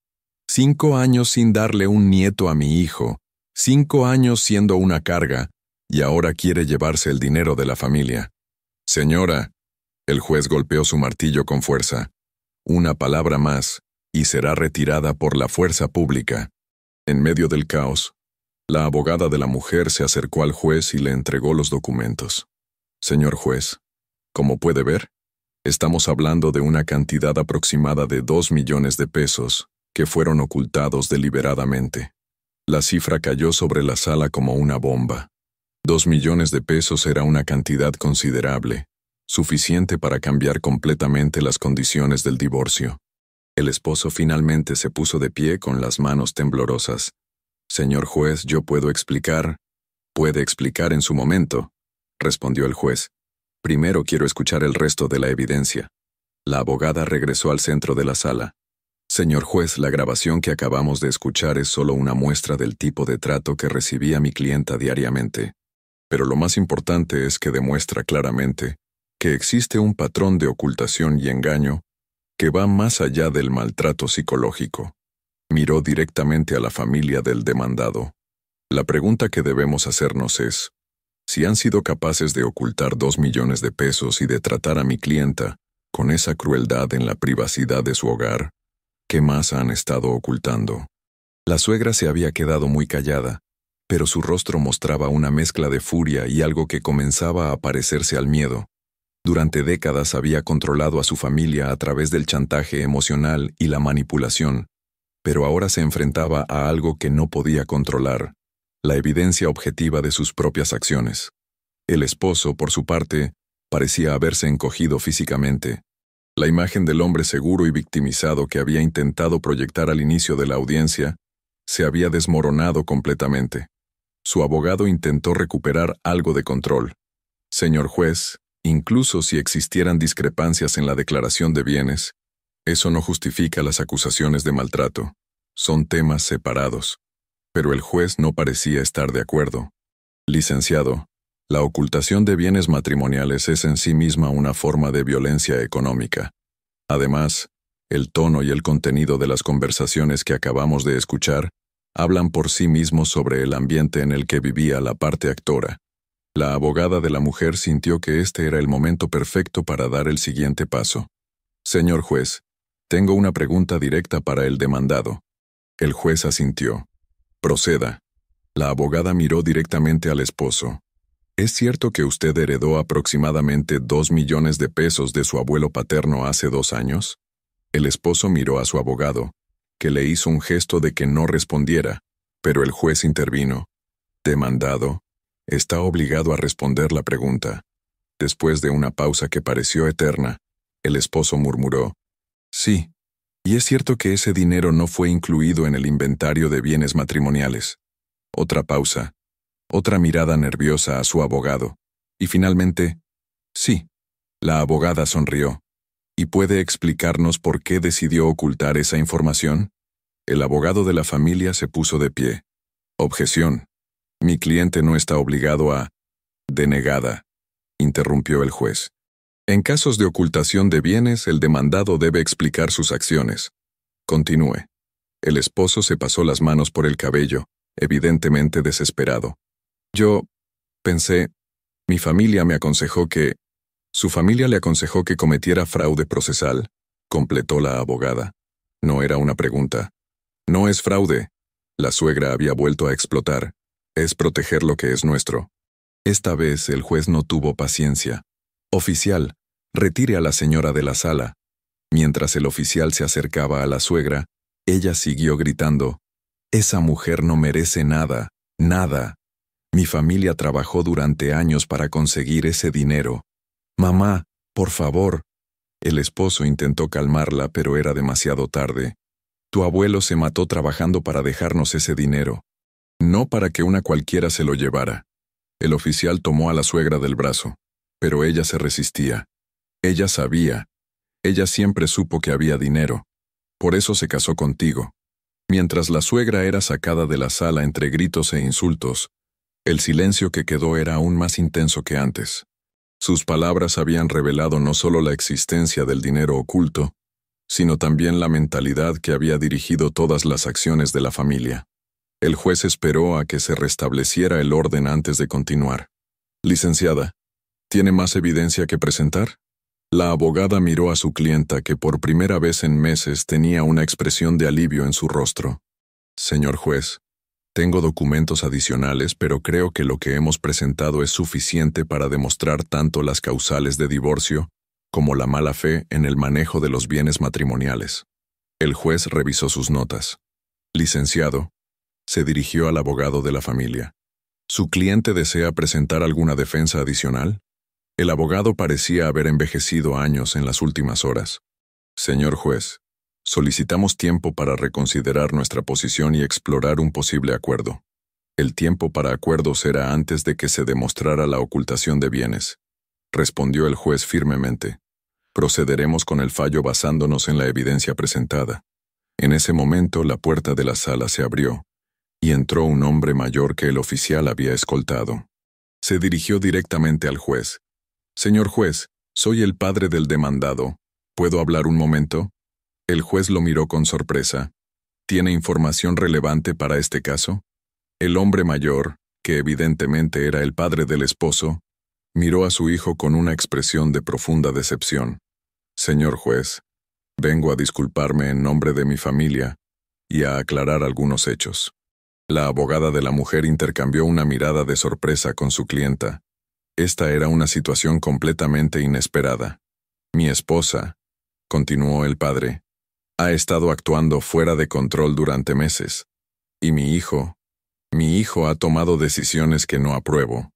5 años sin darle un nieto a mi hijo, 5 años siendo una carga, y ahora quiere llevarse el dinero de la familia. Señora, el juez golpeó su martillo con fuerza. Una palabra más, y será retirada por la fuerza pública. En medio del caos, la abogada de la mujer se acercó al juez y le entregó los documentos. Señor juez, como puede ver, estamos hablando de una cantidad aproximada de 2 millones de pesos que fueron ocultados deliberadamente. La cifra cayó sobre la sala como una bomba. 2 millones de pesos era una cantidad considerable, suficiente para cambiar completamente las condiciones del divorcio. El esposo finalmente se puso de pie con las manos temblorosas. Señor juez, yo puedo explicar. Puede explicar en su momento, respondió el juez. Primero quiero escuchar el resto de la evidencia. La abogada regresó al centro de la sala. Señor juez, la grabación que acabamos de escuchar es solo una muestra del tipo de trato que recibía mi clienta diariamente. Pero lo más importante es que demuestra claramente que existe un patrón de ocultación y engaño que va más allá del maltrato psicológico. Miró directamente a la familia del demandado. La pregunta que debemos hacernos es, si han sido capaces de ocultar 2 millones de pesos y de tratar a mi clienta con esa crueldad en la privacidad de su hogar, ¿qué más han estado ocultando? La suegra se había quedado muy callada, pero su rostro mostraba una mezcla de furia y algo que comenzaba a parecerse al miedo. Durante décadas había controlado a su familia a través del chantaje emocional y la manipulación, pero ahora se enfrentaba a algo que no podía controlar, la evidencia objetiva de sus propias acciones. El esposo, por su parte, parecía haberse encogido físicamente. La imagen del hombre seguro y victimizado que había intentado proyectar al inicio de la audiencia se había desmoronado completamente. Su abogado intentó recuperar algo de control. Señor juez, incluso si existieran discrepancias en la declaración de bienes, eso no justifica las acusaciones de maltrato. Son temas separados. Pero el juez no parecía estar de acuerdo. Licenciado, la ocultación de bienes matrimoniales es en sí misma una forma de violencia económica. Además, el tono y el contenido de las conversaciones que acabamos de escuchar hablan por sí mismos sobre el ambiente en el que vivía la parte actora. La abogada de la mujer sintió que este era el momento perfecto para dar el siguiente paso. Señor juez, tengo una pregunta directa para el demandado. El juez asintió. Proceda. La abogada miró directamente al esposo. ¿Es cierto que usted heredó aproximadamente 2 millones de pesos de su abuelo paterno hace 2 años? El esposo miró a su abogado, que le hizo un gesto de que no respondiera, pero el juez intervino. Demandado, está obligado a responder la pregunta. Después de una pausa que pareció eterna, el esposo murmuró. Sí, y es cierto que ese dinero no fue incluido en el inventario de bienes matrimoniales. Otra pausa. Otra mirada nerviosa a su abogado. Y finalmente, sí. La abogada sonrió. ¿Y puede explicarnos por qué decidió ocultar esa información? El abogado de la familia se puso de pie. Objeción. Mi cliente no está obligado a... Denegada, interrumpió el juez. En casos de ocultación de bienes, el demandado debe explicar sus acciones. Continúe. El esposo se pasó las manos por el cabello, evidentemente desesperado. Yo pensé, mi familia me aconsejó que... Su familia le aconsejó que cometiera fraude procesal, completó la abogada. No era una pregunta. No es fraude. La suegra había vuelto a explotar. Es proteger lo que es nuestro. Esta vez el juez no tuvo paciencia. Oficial, retire a la señora de la sala. Mientras el oficial se acercaba a la suegra, ella siguió gritando. Esa mujer no merece nada, nada. Mi familia trabajó durante años para conseguir ese dinero. Mamá, por favor. El esposo intentó calmarla, pero era demasiado tarde. Tu abuelo se mató trabajando para dejarnos ese dinero. No para que una cualquiera se lo llevara. El oficial tomó a la suegra del brazo, pero ella se resistía. Ella sabía. Ella siempre supo que había dinero. Por eso se casó contigo. Mientras la suegra era sacada de la sala entre gritos e insultos, el silencio que quedó era aún más intenso que antes. Sus palabras habían revelado no solo la existencia del dinero oculto, sino también la mentalidad que había dirigido todas las acciones de la familia. El juez esperó a que se restableciera el orden antes de continuar. Licenciada, ¿tiene más evidencia que presentar? La abogada miró a su clienta que por primera vez en meses tenía una expresión de alivio en su rostro. Señor juez, tengo documentos adicionales, pero creo que lo que hemos presentado es suficiente para demostrar tanto las causales de divorcio como la mala fe en el manejo de los bienes matrimoniales. El juez revisó sus notas. Licenciado, se dirigió al abogado de la familia. ¿Su cliente desea presentar alguna defensa adicional? El abogado parecía haber envejecido años en las últimas horas. Señor juez, solicitamos tiempo para reconsiderar nuestra posición y explorar un posible acuerdo. El tiempo para acuerdo será antes de que se demostrara la ocultación de bienes, respondió el juez firmemente. Procederemos con el fallo basándonos en la evidencia presentada. En ese momento la puerta de la sala se abrió, y entró un hombre mayor que el oficial había escoltado. Se dirigió directamente al juez. «Señor juez, soy el padre del demandado. ¿Puedo hablar un momento?» El juez lo miró con sorpresa. «¿Tiene información relevante para este caso?» El hombre mayor, que evidentemente era el padre del esposo, miró a su hijo con una expresión de profunda decepción. «Señor juez, vengo a disculparme en nombre de mi familia y a aclarar algunos hechos». La abogada de la mujer intercambió una mirada de sorpresa con su clienta. Esta era una situación completamente inesperada. «Mi esposa», continuó el padre, «ha estado actuando fuera de control durante meses. Y mi hijo ha tomado decisiones que no apruebo».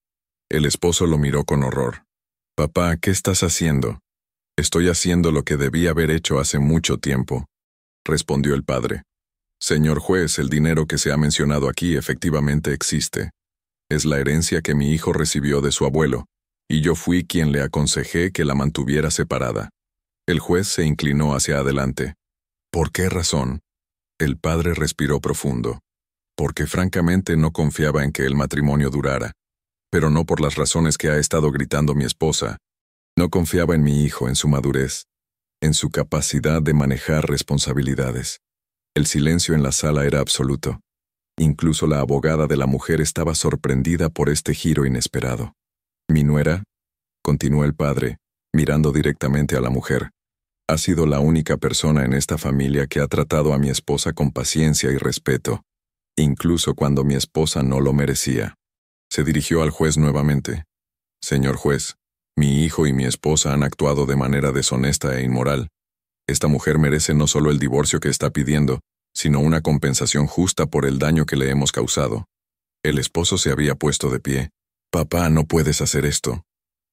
El esposo lo miró con horror. «Papá, ¿qué estás haciendo?» «Estoy haciendo lo que debí haber hecho hace mucho tiempo», respondió el padre. «Señor juez, el dinero que se ha mencionado aquí efectivamente existe. Es la herencia que mi hijo recibió de su abuelo, y yo fui quien le aconsejé que la mantuviera separada». El juez se inclinó hacia adelante. «¿Por qué razón?» El padre respiró profundo. «Porque francamente no confiaba en que el matrimonio durara. Pero no por las razones que ha estado gritando mi esposa. No confiaba en mi hijo, en su madurez, en su capacidad de manejar responsabilidades». El silencio en la sala era absoluto. Incluso la abogada de la mujer estaba sorprendida por este giro inesperado. «Mi nuera», continuó el padre, mirando directamente a la mujer, «ha sido la única persona en esta familia que ha tratado a mi esposa con paciencia y respeto, incluso cuando mi esposa no lo merecía». Se dirigió al juez nuevamente. «Señor juez, mi hijo y mi esposa han actuado de manera deshonesta e inmoral. Esta mujer merece no solo el divorcio que está pidiendo, sino una compensación justa por el daño que le hemos causado». El esposo se había puesto de pie. «Papá, no puedes hacer esto».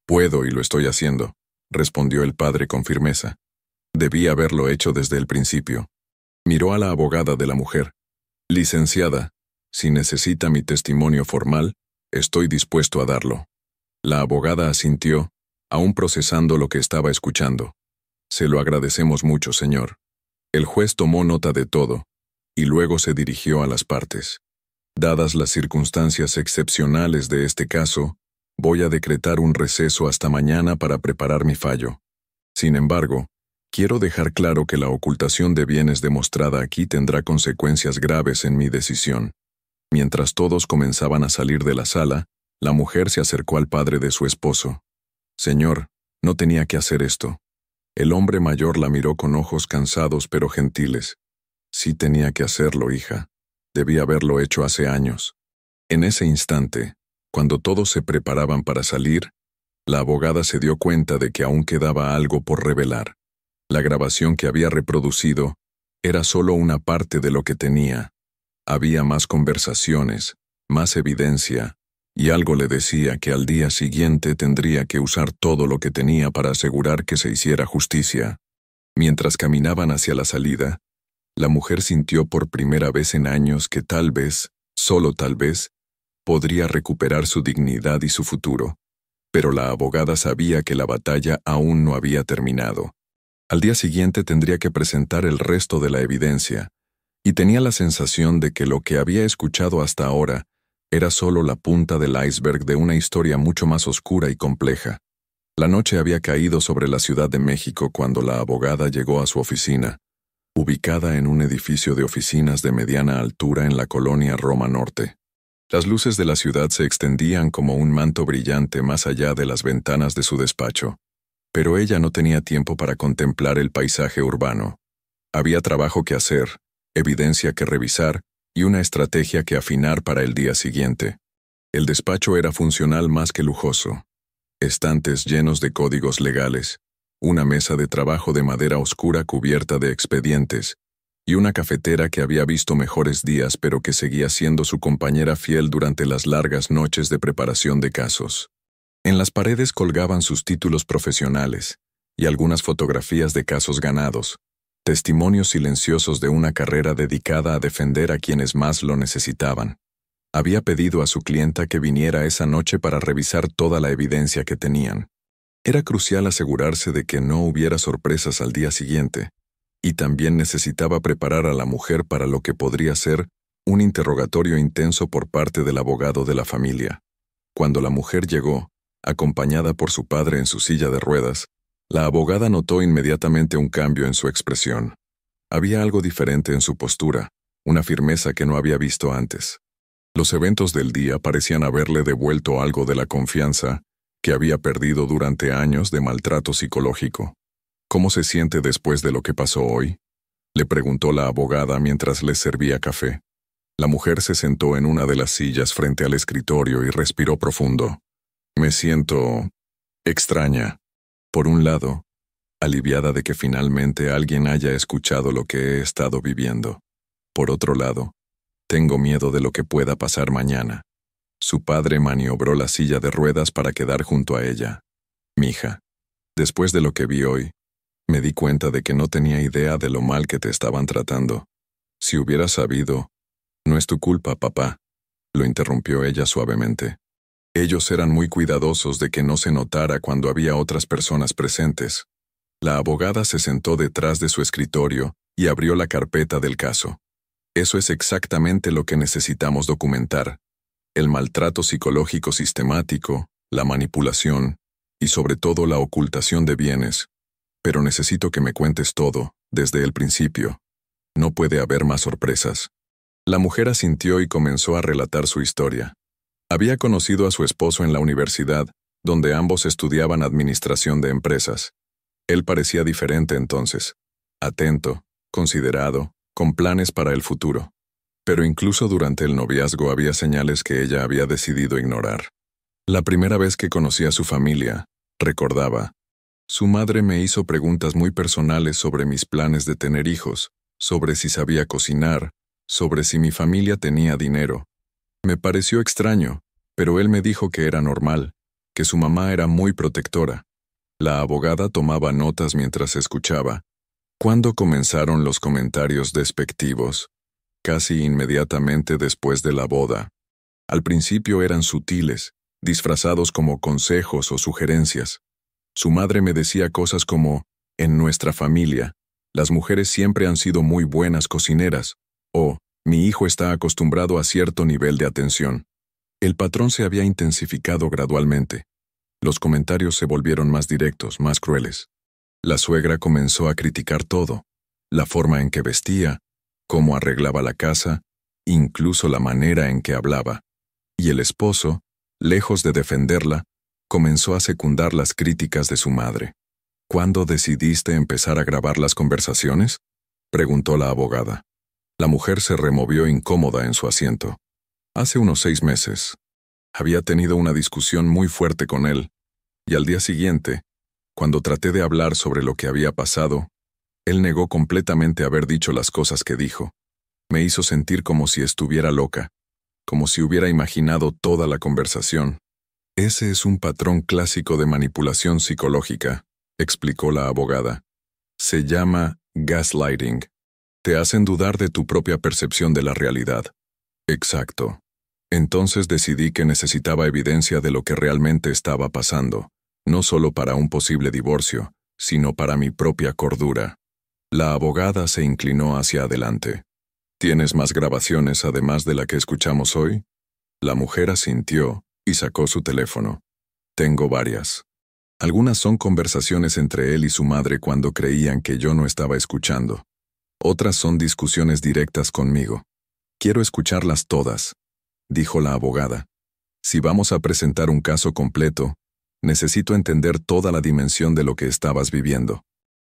«Puedo y lo estoy haciendo», respondió el padre con firmeza. «Debí haberlo hecho desde el principio». Miró a la abogada de la mujer. «Licenciada, si necesita mi testimonio formal, estoy dispuesto a darlo». La abogada asintió, aún procesando lo que estaba escuchando. «Se lo agradecemos mucho, señor». El juez tomó nota de todo, y luego se dirigió a las partes. «Dadas las circunstancias excepcionales de este caso, voy a decretar un receso hasta mañana para preparar mi fallo. Sin embargo, quiero dejar claro que la ocultación de bienes demostrada aquí tendrá consecuencias graves en mi decisión». Mientras todos comenzaban a salir de la sala, la mujer se acercó al padre de su esposo. «Señor, no tenía que hacer esto». El hombre mayor la miró con ojos cansados pero gentiles. «Sí tenía que hacerlo, hija. Debí haberlo hecho hace años». En ese instante, cuando todos se preparaban para salir, la abogada se dio cuenta de que aún quedaba algo por revelar. La grabación que había reproducido era solo una parte de lo que tenía. Había más conversaciones, más evidencia, y algo le decía que al día siguiente tendría que usar todo lo que tenía para asegurar que se hiciera justicia. Mientras caminaban hacia la salida, la mujer sintió por primera vez en años que tal vez, solo tal vez, podría recuperar su dignidad y su futuro. Pero la abogada sabía que la batalla aún no había terminado. Al día siguiente tendría que presentar el resto de la evidencia, y tenía la sensación de que lo que había escuchado hasta ahora era solo la punta del iceberg de una historia mucho más oscura y compleja. La noche había caído sobre la Ciudad de México cuando la abogada llegó a su oficina, ubicada en un edificio de oficinas de mediana altura en la colonia Roma Norte. Las luces de la ciudad se extendían como un manto brillante más allá de las ventanas de su despacho, pero ella no tenía tiempo para contemplar el paisaje urbano. Había trabajo que hacer, evidencia que revisar y una estrategia que afinar para el día siguiente. El despacho era funcional más que lujoso. Estantes llenos de códigos legales, una mesa de trabajo de madera oscura cubierta de expedientes, y una cafetera que había visto mejores días pero que seguía siendo su compañera fiel durante las largas noches de preparación de casos. En las paredes colgaban sus títulos profesionales y algunas fotografías de casos ganados, testimonios silenciosos de una carrera dedicada a defender a quienes más lo necesitaban. Había pedido a su clienta que viniera esa noche para revisar toda la evidencia que tenían. Era crucial asegurarse de que no hubiera sorpresas al día siguiente. Y también necesitaba preparar a la mujer para lo que podría ser un interrogatorio intenso por parte del abogado de la familia. Cuando la mujer llegó, acompañada por su padre en su silla de ruedas, la abogada notó inmediatamente un cambio en su expresión. Había algo diferente en su postura, una firmeza que no había visto antes. Los eventos del día parecían haberle devuelto algo de la confianza que había perdido durante años de maltrato psicológico. ¿Cómo se siente después de lo que pasó hoy?, le preguntó la abogada mientras les servía café. La mujer se sentó en una de las sillas frente al escritorio y respiró profundo. Me siento extraña. Por un lado, aliviada de que finalmente alguien haya escuchado lo que he estado viviendo. Por otro lado, tengo miedo de lo que pueda pasar mañana. Su padre maniobró la silla de ruedas para quedar junto a ella. Mija, después de lo que vi hoy, me di cuenta de que no tenía idea de lo mal que te estaban tratando. Si hubieras sabido, no es tu culpa, papá, lo interrumpió ella suavemente. Ellos eran muy cuidadosos de que no se notara cuando había otras personas presentes. La abogada se sentó detrás de su escritorio y abrió la carpeta del caso. Eso es exactamente lo que necesitamos documentar. El maltrato psicológico sistemático, la manipulación y sobre todo la ocultación de bienes. Pero necesito que me cuentes todo, desde el principio. No puede haber más sorpresas. La mujer asintió y comenzó a relatar su historia. Había conocido a su esposo en la universidad, donde ambos estudiaban administración de empresas. Él parecía diferente entonces, atento, considerado, con planes para el futuro. Pero incluso durante el noviazgo había señales que ella había decidido ignorar. La primera vez que conocí a su familia, recordaba, su madre me hizo preguntas muy personales sobre mis planes de tener hijos, sobre si sabía cocinar, sobre si mi familia tenía dinero. Me pareció extraño, pero él me dijo que era normal, que su mamá era muy protectora. La abogada tomaba notas mientras escuchaba. ¿Cuándo comenzaron los comentarios despectivos? Casi inmediatamente después de la boda. Al principio eran sutiles, disfrazados como consejos o sugerencias. Su madre me decía cosas como, en nuestra familia, las mujeres siempre han sido muy buenas cocineras, o, mi hijo está acostumbrado a cierto nivel de atención. El patrón se había intensificado gradualmente. Los comentarios se volvieron más directos, más crueles. La suegra comenzó a criticar todo, la forma en que vestía, cómo arreglaba la casa, incluso la manera en que hablaba. Y el esposo, lejos de defenderla, comenzó a secundar las críticas de su madre. ¿Cuándo decidiste empezar a grabar las conversaciones?, preguntó la abogada. La mujer se removió incómoda en su asiento. Hace unos 6 meses. Había tenido una discusión muy fuerte con él, y al día siguiente, cuando traté de hablar sobre lo que había pasado, él negó completamente haber dicho las cosas que dijo. Me hizo sentir como si estuviera loca, como si hubiera imaginado toda la conversación. Ese es un patrón clásico de manipulación psicológica, explicó la abogada. Se llama gaslighting. Te hacen dudar de tu propia percepción de la realidad. Exacto. Entonces decidí que necesitaba evidencia de lo que realmente estaba pasando, no solo para un posible divorcio, sino para mi propia cordura. La abogada se inclinó hacia adelante. ¿Tienes más grabaciones además de la que escuchamos hoy? La mujer asintió y sacó su teléfono. Tengo varias. Algunas son conversaciones entre él y su madre cuando creían que yo no estaba escuchando. Otras son discusiones directas conmigo. Quiero escucharlas todas, dijo la abogada. Si vamos a presentar un caso completo, necesito entender toda la dimensión de lo que estabas viviendo.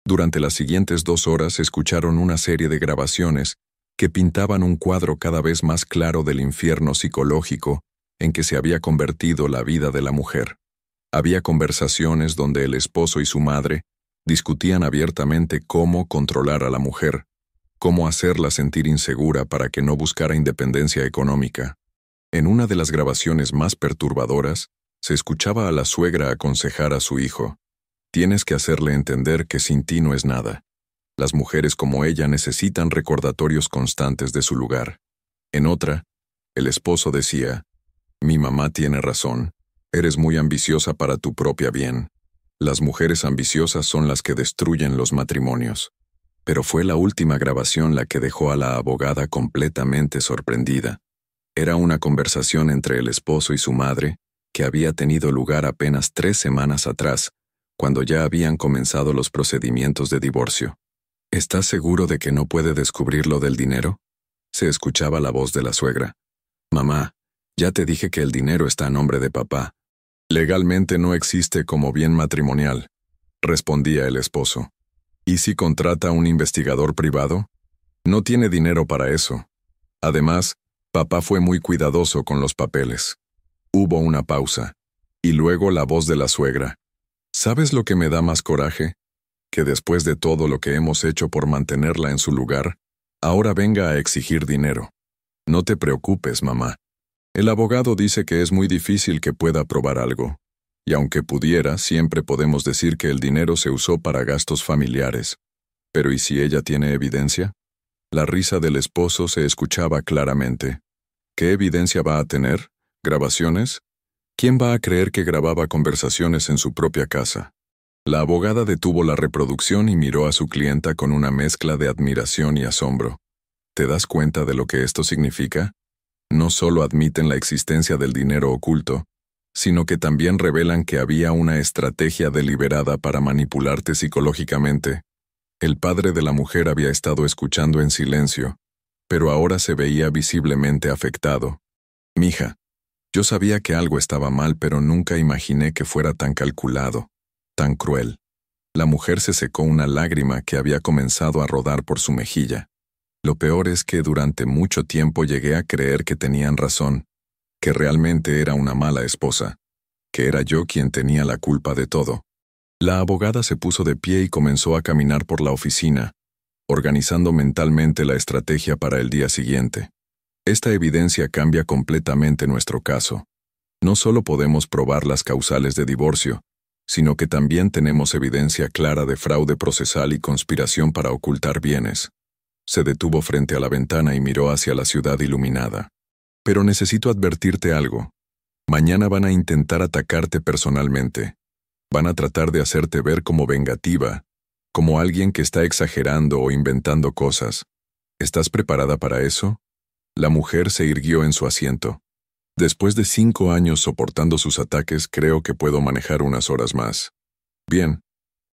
Durante las siguientes 2 horas escucharon una serie de grabaciones que pintaban un cuadro cada vez más claro del infierno psicológico en que se había convertido la vida de la mujer. Había conversaciones donde el esposo y su madre discutían abiertamente cómo controlar a la mujer, cómo hacerla sentir insegura para que no buscara independencia económica. En una de las grabaciones más perturbadoras, se escuchaba a la suegra aconsejar a su hijo: tienes que hacerle entender que sin ti no es nada. Las mujeres como ella necesitan recordatorios constantes de su lugar. En otra, el esposo decía: mi mamá tiene razón, eres muy ambiciosa para tu propia bien. Las mujeres ambiciosas son las que destruyen los matrimonios. Pero fue la última grabación la que dejó a la abogada completamente sorprendida. Era una conversación entre el esposo y su madre, que había tenido lugar apenas 3 semanas atrás, cuando ya habían comenzado los procedimientos de divorcio. ¿Estás seguro de que no puede descubrir lo del dinero? Se escuchaba la voz de la suegra. Mamá, ya te dije que el dinero está a nombre de papá. Legalmente no existe como bien matrimonial, respondía el esposo. ¿Y si contrata a un investigador privado? No tiene dinero para eso. Además, papá fue muy cuidadoso con los papeles. Hubo una pausa, y luego la voz de la suegra. ¿Sabes lo que me da más coraje? Que después de todo lo que hemos hecho por mantenerla en su lugar, ahora venga a exigir dinero. No te preocupes, mamá. El abogado dice que es muy difícil que pueda probar algo, y aunque pudiera, siempre podemos decir que el dinero se usó para gastos familiares. Pero ¿y si ella tiene evidencia? La risa del esposo se escuchaba claramente. ¿Qué evidencia va a tener? ¿Grabaciones? ¿Quién va a creer que grababa conversaciones en su propia casa? La abogada detuvo la reproducción y miró a su clienta con una mezcla de admiración y asombro. ¿Te das cuenta de lo que esto significa? No solo admiten la existencia del dinero oculto, sino que también revelan que había una estrategia deliberada para manipularte psicológicamente. El padre de la mujer había estado escuchando en silencio, pero ahora se veía visiblemente afectado. Mija, yo sabía que algo estaba mal, pero nunca imaginé que fuera tan calculado, tan cruel. La mujer se secó una lágrima que había comenzado a rodar por su mejilla. Lo peor es que durante mucho tiempo llegué a creer que tenían razón, que realmente era una mala esposa, que era yo quien tenía la culpa de todo. La abogada se puso de pie y comenzó a caminar por la oficina, organizando mentalmente la estrategia para el día siguiente. Esta evidencia cambia completamente nuestro caso. No solo podemos probar las causales de divorcio, sino que también tenemos evidencia clara de fraude procesal y conspiración para ocultar bienes. Se detuvo frente a la ventana y miró hacia la ciudad iluminada. Pero necesito advertirte algo. Mañana van a intentar atacarte personalmente. Van a tratar de hacerte ver como vengativa, como alguien que está exagerando o inventando cosas. ¿Estás preparada para eso? La mujer se irguió en su asiento. Después de 5 años soportando sus ataques, creo que puedo manejar unas horas más. Bien.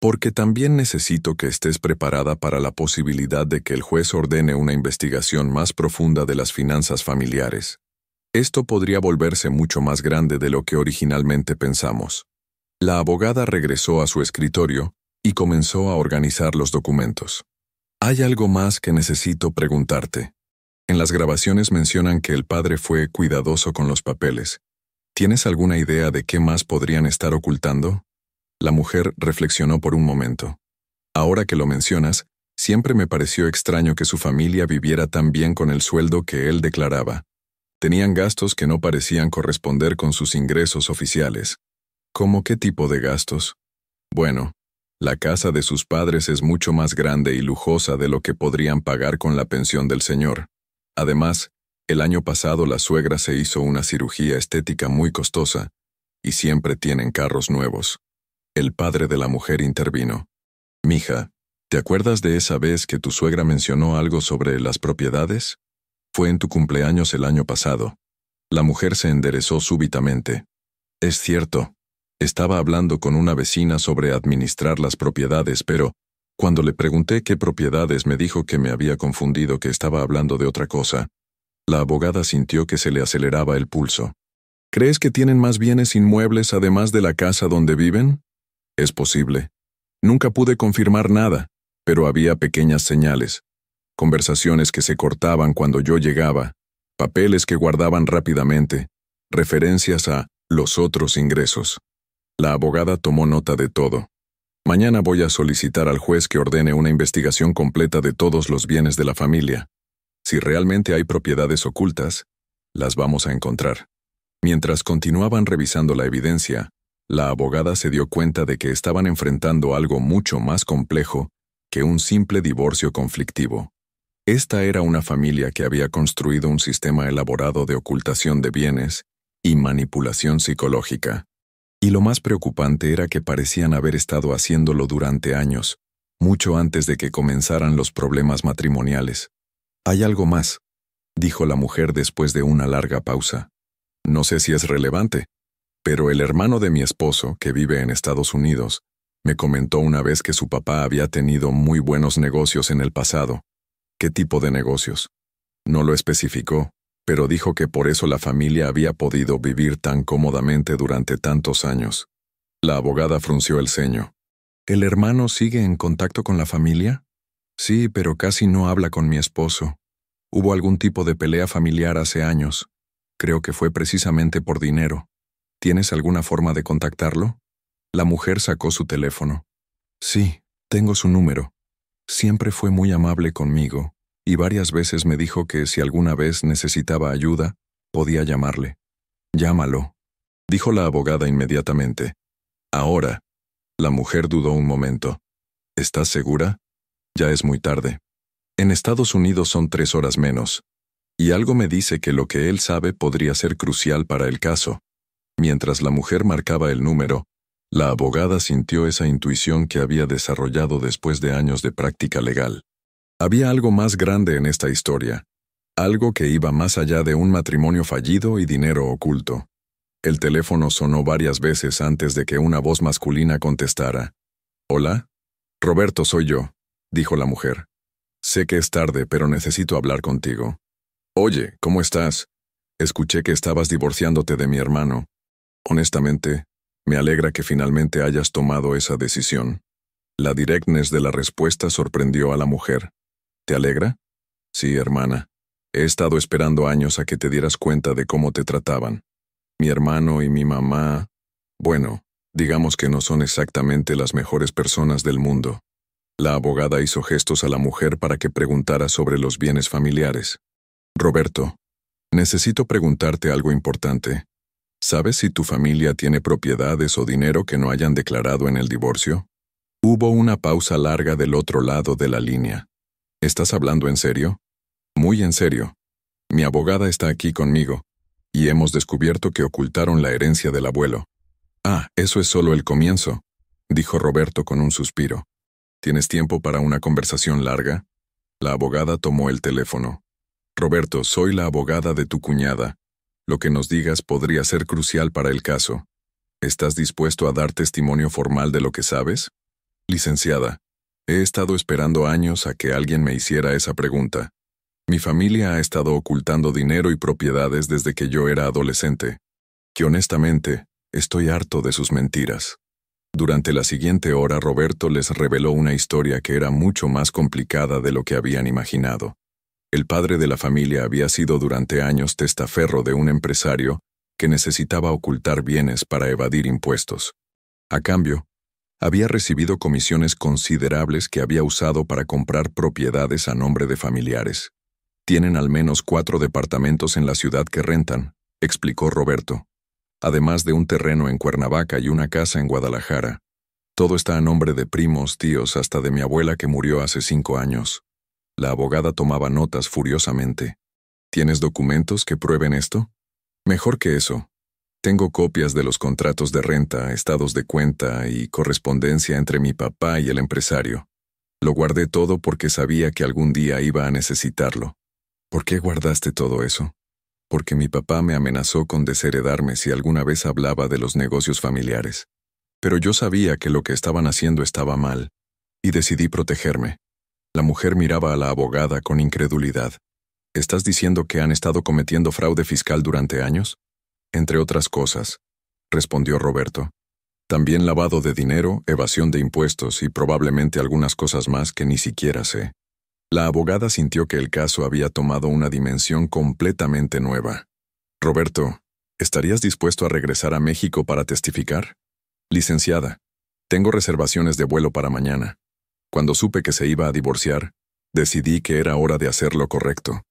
Porque también necesito que estés preparada para la posibilidad de que el juez ordene una investigación más profunda de las finanzas familiares. Esto podría volverse mucho más grande de lo que originalmente pensamos. La abogada regresó a su escritorio y comenzó a organizar los documentos. Hay algo más que necesito preguntarte. En las grabaciones mencionan que el padre fue cuidadoso con los papeles. ¿Tienes alguna idea de qué más podrían estar ocultando? La mujer reflexionó por un momento. Ahora que lo mencionas, siempre me pareció extraño que su familia viviera tan bien con el sueldo que él declaraba. Tenían gastos que no parecían corresponder con sus ingresos oficiales. ¿Cómo qué tipo de gastos? Bueno, la casa de sus padres es mucho más grande y lujosa de lo que podrían pagar con la pensión del señor. Además, el año pasado la suegra se hizo una cirugía estética muy costosa, y siempre tienen carros nuevos. El padre de la mujer intervino. Mija, ¿te acuerdas de esa vez que tu suegra mencionó algo sobre las propiedades? Fue en tu cumpleaños el año pasado. La mujer se enderezó súbitamente. Es cierto. Estaba hablando con una vecina sobre administrar las propiedades, pero cuando le pregunté qué propiedades me dijo que me había confundido, que estaba hablando de otra cosa. La abogada sintió que se le aceleraba el pulso. ¿Crees que tienen más bienes inmuebles además de la casa donde viven? Es posible. Nunca pude confirmar nada, pero había pequeñas señales. Conversaciones que se cortaban cuando yo llegaba, papeles que guardaban rápidamente, referencias a los otros ingresos. La abogada tomó nota de todo. Mañana voy a solicitar al juez que ordene una investigación completa de todos los bienes de la familia. Si realmente hay propiedades ocultas, las vamos a encontrar. Mientras continuaban revisando la evidencia, la abogada se dio cuenta de que estaban enfrentando algo mucho más complejo que un simple divorcio conflictivo. Esta era una familia que había construido un sistema elaborado de ocultación de bienes y manipulación psicológica. Y lo más preocupante era que parecían haber estado haciéndolo durante años, mucho antes de que comenzaran los problemas matrimoniales. «Hay algo más», dijo la mujer después de una larga pausa. «No sé si es relevante, pero el hermano de mi esposo, que vive en Estados Unidos, me comentó una vez que su papá había tenido muy buenos negocios en el pasado». «¿Qué tipo de negocios?». No lo especificó, pero dijo que por eso la familia había podido vivir tan cómodamente durante tantos años. La abogada frunció el ceño. «¿El hermano sigue en contacto con la familia?». «Sí, pero casi no habla con mi esposo. Hubo algún tipo de pelea familiar hace años. Creo que fue precisamente por dinero. ¿Tienes alguna forma de contactarlo?». La mujer sacó su teléfono. «Sí, tengo su número. Siempre fue muy amable conmigo, y varias veces me dijo que si alguna vez necesitaba ayuda, podía llamarle». «Llámalo», dijo la abogada inmediatamente. «Ahora». La mujer dudó un momento. «¿Estás segura? Ya es muy tarde. En Estados Unidos son 3 horas menos, y algo me dice que lo que él sabe podría ser crucial para el caso». Mientras la mujer marcaba el número, la abogada sintió esa intuición que había desarrollado después de años de práctica legal. Había algo más grande en esta historia, algo que iba más allá de un matrimonio fallido y dinero oculto. El teléfono sonó varias veces antes de que una voz masculina contestara. «¿Hola? Roberto, soy yo», dijo la mujer. «Sé que es tarde, pero necesito hablar contigo». «Oye, ¿cómo estás? Escuché que estabas divorciándote de mi hermano. Honestamente, me alegra que finalmente hayas tomado esa decisión». La directness de la respuesta sorprendió a la mujer. «¿Te alegra?». «Sí, hermana. He estado esperando años a que te dieras cuenta de cómo te trataban. Mi hermano y mi mamá, bueno, digamos que no son exactamente las mejores personas del mundo». La abogada hizo gestos a la mujer para que preguntara sobre los bienes familiares. «Roberto, necesito preguntarte algo importante. ¿Sabes si tu familia tiene propiedades o dinero que no hayan declarado en el divorcio?». Hubo una pausa larga del otro lado de la línea. «¿Estás hablando en serio?». «Muy en serio. Mi abogada está aquí conmigo, y hemos descubierto que ocultaron la herencia del abuelo». «Ah, eso es solo el comienzo», dijo Roberto con un suspiro. «¿Tienes tiempo para una conversación larga?». La abogada tomó el teléfono. «Roberto, soy la abogada de tu cuñada. Lo que nos digas podría ser crucial para el caso. ¿Estás dispuesto a dar testimonio formal de lo que sabes?». «Licenciada, he estado esperando años a que alguien me hiciera esa pregunta. Mi familia ha estado ocultando dinero y propiedades desde que yo era adolescente. Y honestamente, estoy harto de sus mentiras». Durante la siguiente hora, Roberto les reveló una historia que era mucho más complicada de lo que habían imaginado. El padre de la familia había sido durante años testaferro de un empresario que necesitaba ocultar bienes para evadir impuestos. A cambio, había recibido comisiones considerables que había usado para comprar propiedades a nombre de familiares. «Tienen al menos 4 departamentos en la ciudad que rentan», explicó Roberto, «además de un terreno en Cuernavaca y una casa en Guadalajara. Todo está a nombre de primos, tíos, hasta de mi abuela que murió hace 5 años». La abogada tomaba notas furiosamente. «¿Tienes documentos que prueben esto?». «Mejor que eso. Tengo copias de los contratos de renta, estados de cuenta y correspondencia entre mi papá y el empresario. Lo guardé todo porque sabía que algún día iba a necesitarlo». «¿Por qué guardaste todo eso?». «Porque mi papá me amenazó con desheredarme si alguna vez hablaba de los negocios familiares. Pero yo sabía que lo que estaban haciendo estaba mal, y decidí protegerme». La mujer miraba a la abogada con incredulidad. «¿Estás diciendo que han estado cometiendo fraude fiscal durante años?». «Entre otras cosas», respondió Roberto. «También lavado de dinero, evasión de impuestos y probablemente algunas cosas más que ni siquiera sé». La abogada sintió que el caso había tomado una dimensión completamente nueva. «Roberto, ¿estarías dispuesto a regresar a México para testificar?». «Licenciada, tengo reservaciones de vuelo para mañana. Cuando supe que se iba a divorciar, decidí que era hora de hacer lo correcto».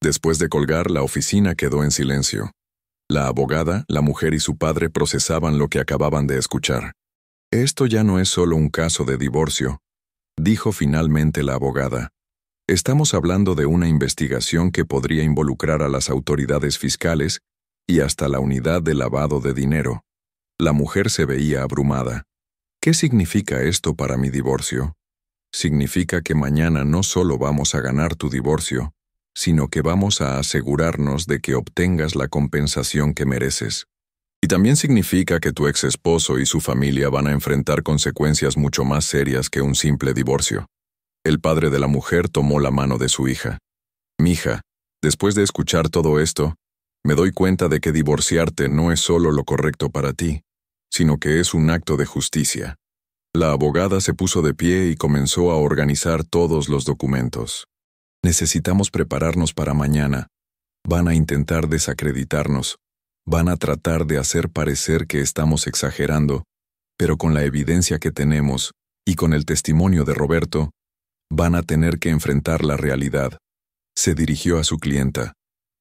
Después de colgar, la oficina quedó en silencio. La abogada, la mujer y su padre procesaban lo que acababan de escuchar. «Esto ya no es solo un caso de divorcio», dijo finalmente la abogada. «Estamos hablando de una investigación que podría involucrar a las autoridades fiscales y hasta la unidad de lavado de dinero». La mujer se veía abrumada. «¿Qué significa esto para mi divorcio?». significa que mañana no solo vamos a ganar tu divorcio, sino que vamos a asegurarnos de que obtengas la compensación que mereces. Y también significa que tu ex esposo y su familia van a enfrentar consecuencias mucho más serias que un simple divorcio. El padre de la mujer tomó la mano de su hija. Mija, después de escuchar todo esto, me doy cuenta de que divorciarte no es solo lo correcto para ti, sino que es un acto de justicia. La abogada se puso de pie y comenzó a organizar todos los documentos. Necesitamos prepararnos para mañana. Van a intentar desacreditarnos. Van a tratar de hacer parecer que estamos exagerando, pero con la evidencia que tenemos y con el testimonio de Roberto, van a tener que enfrentar la realidad. Se dirigió a su clienta.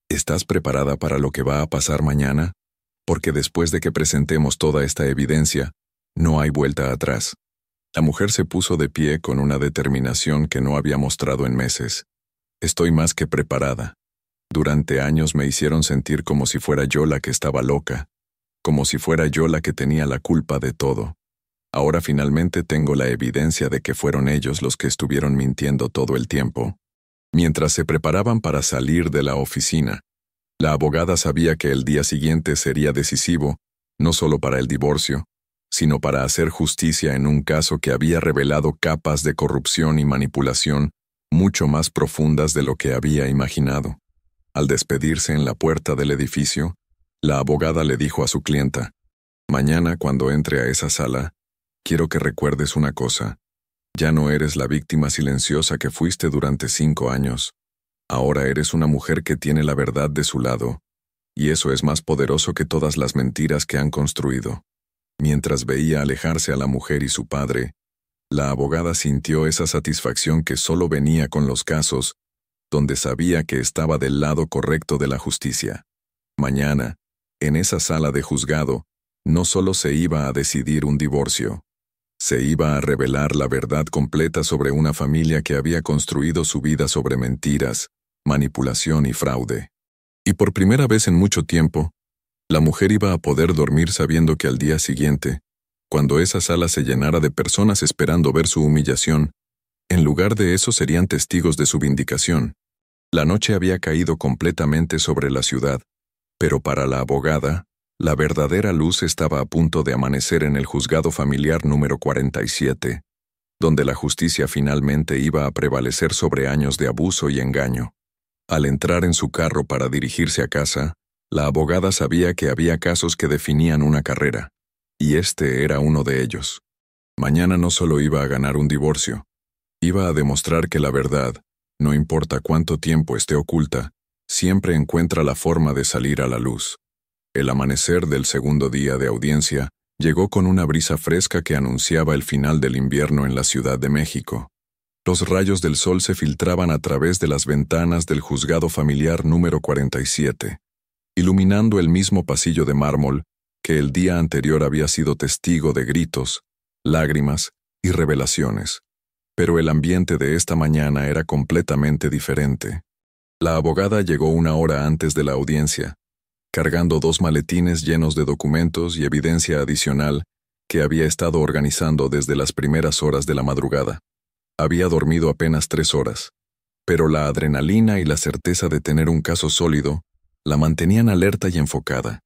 ¿Estás preparada para lo que va a pasar mañana? Porque después de que presentemos toda esta evidencia, no hay vuelta atrás. La mujer se puso de pie con una determinación que no había mostrado en meses. Estoy más que preparada. Durante años me hicieron sentir como si fuera yo la que estaba loca, como si fuera yo la que tenía la culpa de todo. Ahora finalmente tengo la evidencia de que fueron ellos los que estuvieron mintiendo todo el tiempo. Mientras se preparaban para salir de la oficina, la abogada sabía que el día siguiente sería decisivo, no solo para el divorcio, sino para hacer justicia en un caso que había revelado capas de corrupción y manipulación mucho más profundas de lo que había imaginado. Al despedirse en la puerta del edificio, la abogada le dijo a su clienta, «Mañana, cuando entre a esa sala, quiero que recuerdes una cosa. Ya no eres la víctima silenciosa que fuiste durante 5 años. Ahora eres una mujer que tiene la verdad de su lado, y eso es más poderoso que todas las mentiras que han construido». Mientras veía alejarse a la mujer y su padre, la abogada sintió esa satisfacción que solo venía con los casos donde sabía que estaba del lado correcto de la justicia. Mañana, en esa sala de juzgado, no solo se iba a decidir un divorcio, se iba a revelar la verdad completa sobre una familia que había construido su vida sobre mentiras, manipulación y fraude. Y por primera vez en mucho tiempo, la mujer iba a poder dormir sabiendo que al día siguiente, cuando esa sala se llenara de personas esperando ver su humillación, en lugar de eso serían testigos de su vindicación. La noche había caído completamente sobre la ciudad, pero para la abogada, la verdadera luz estaba a punto de amanecer en el juzgado familiar número 47, donde la justicia finalmente iba a prevalecer sobre años de abuso y engaño. Al entrar en su carro para dirigirse a casa, la abogada sabía que había casos que definían una carrera, y este era uno de ellos. Mañana no solo iba a ganar un divorcio, iba a demostrar que la verdad, no importa cuánto tiempo esté oculta, siempre encuentra la forma de salir a la luz. El amanecer del segundo día de audiencia llegó con una brisa fresca que anunciaba el final del invierno en la Ciudad de México. Los rayos del sol se filtraban a través de las ventanas del juzgado familiar número 47, iluminando el mismo pasillo de mármol que el día anterior había sido testigo de gritos, lágrimas y revelaciones. Pero el ambiente de esta mañana era completamente diferente. La abogada llegó 1 hora antes de la audiencia, cargando 2 maletines llenos de documentos y evidencia adicional que había estado organizando desde las primeras horas de la madrugada. Había dormido apenas 3 horas, pero la adrenalina y la certeza de tener un caso sólido la mantenían alerta y enfocada.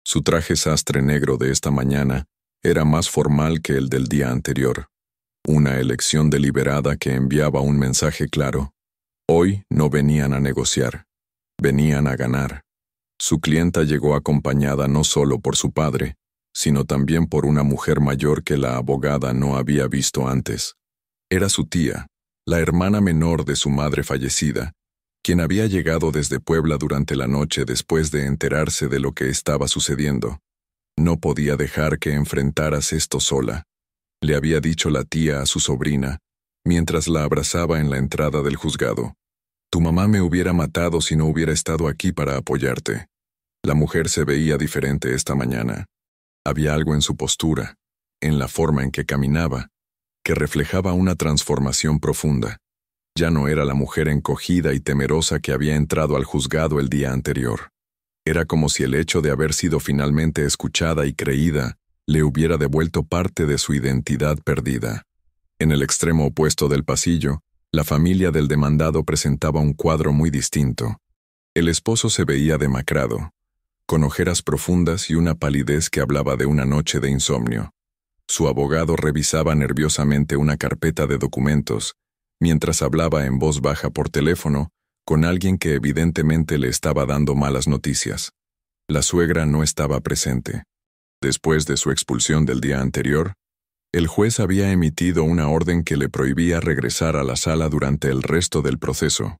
Su traje sastre negro de esta mañana era más formal que el del día anterior. Una elección deliberada que enviaba un mensaje claro. Hoy no venían a negociar, venían a ganar. Su clienta llegó acompañada no solo por su padre, sino también por una mujer mayor que la abogada no había visto antes. Era su tía, la hermana menor de su madre fallecida, quien había llegado desde Puebla durante la noche después de enterarse de lo que estaba sucediendo. No podía dejar que enfrentaras esto sola, le había dicho la tía a su sobrina, mientras la abrazaba en la entrada del juzgado. Tu mamá me hubiera matado si no hubiera estado aquí para apoyarte. La mujer se veía diferente esta mañana. Había algo en su postura, en la forma en que caminaba, que reflejaba una transformación profunda. Ya no era la mujer encogida y temerosa que había entrado al juzgado el día anterior. Era como si el hecho de haber sido finalmente escuchada y creída le hubiera devuelto parte de su identidad perdida. En el extremo opuesto del pasillo, la familia del demandado presentaba un cuadro muy distinto. El esposo se veía demacrado, con ojeras profundas y una palidez que hablaba de una noche de insomnio. Su abogado revisaba nerviosamente una carpeta de documentos, mientras hablaba en voz baja por teléfono con alguien que evidentemente le estaba dando malas noticias. La suegra no estaba presente. Después de su expulsión del día anterior, el juez había emitido una orden que le prohibía regresar a la sala durante el resto del proceso,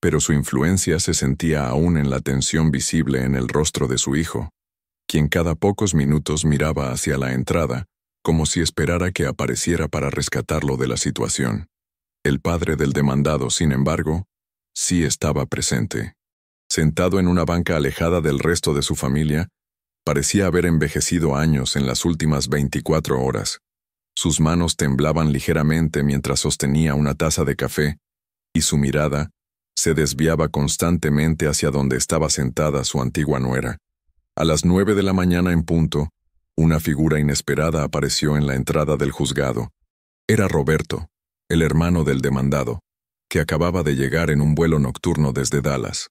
pero su influencia se sentía aún en la tensión visible en el rostro de su hijo, quien cada pocos minutos miraba hacia la entrada, como si esperara que apareciera para rescatarlo de la situación. El padre del demandado, sin embargo, sí estaba presente. Sentado en una banca alejada del resto de su familia, parecía haber envejecido años en las últimas 24 horas. Sus manos temblaban ligeramente mientras sostenía una taza de café, y su mirada se desviaba constantemente hacia donde estaba sentada su antigua nuera. A las 9 de la mañana en punto, una figura inesperada apareció en la entrada del juzgado. Era Roberto, el hermano del demandado, que acababa de llegar en un vuelo nocturno desde Dallas.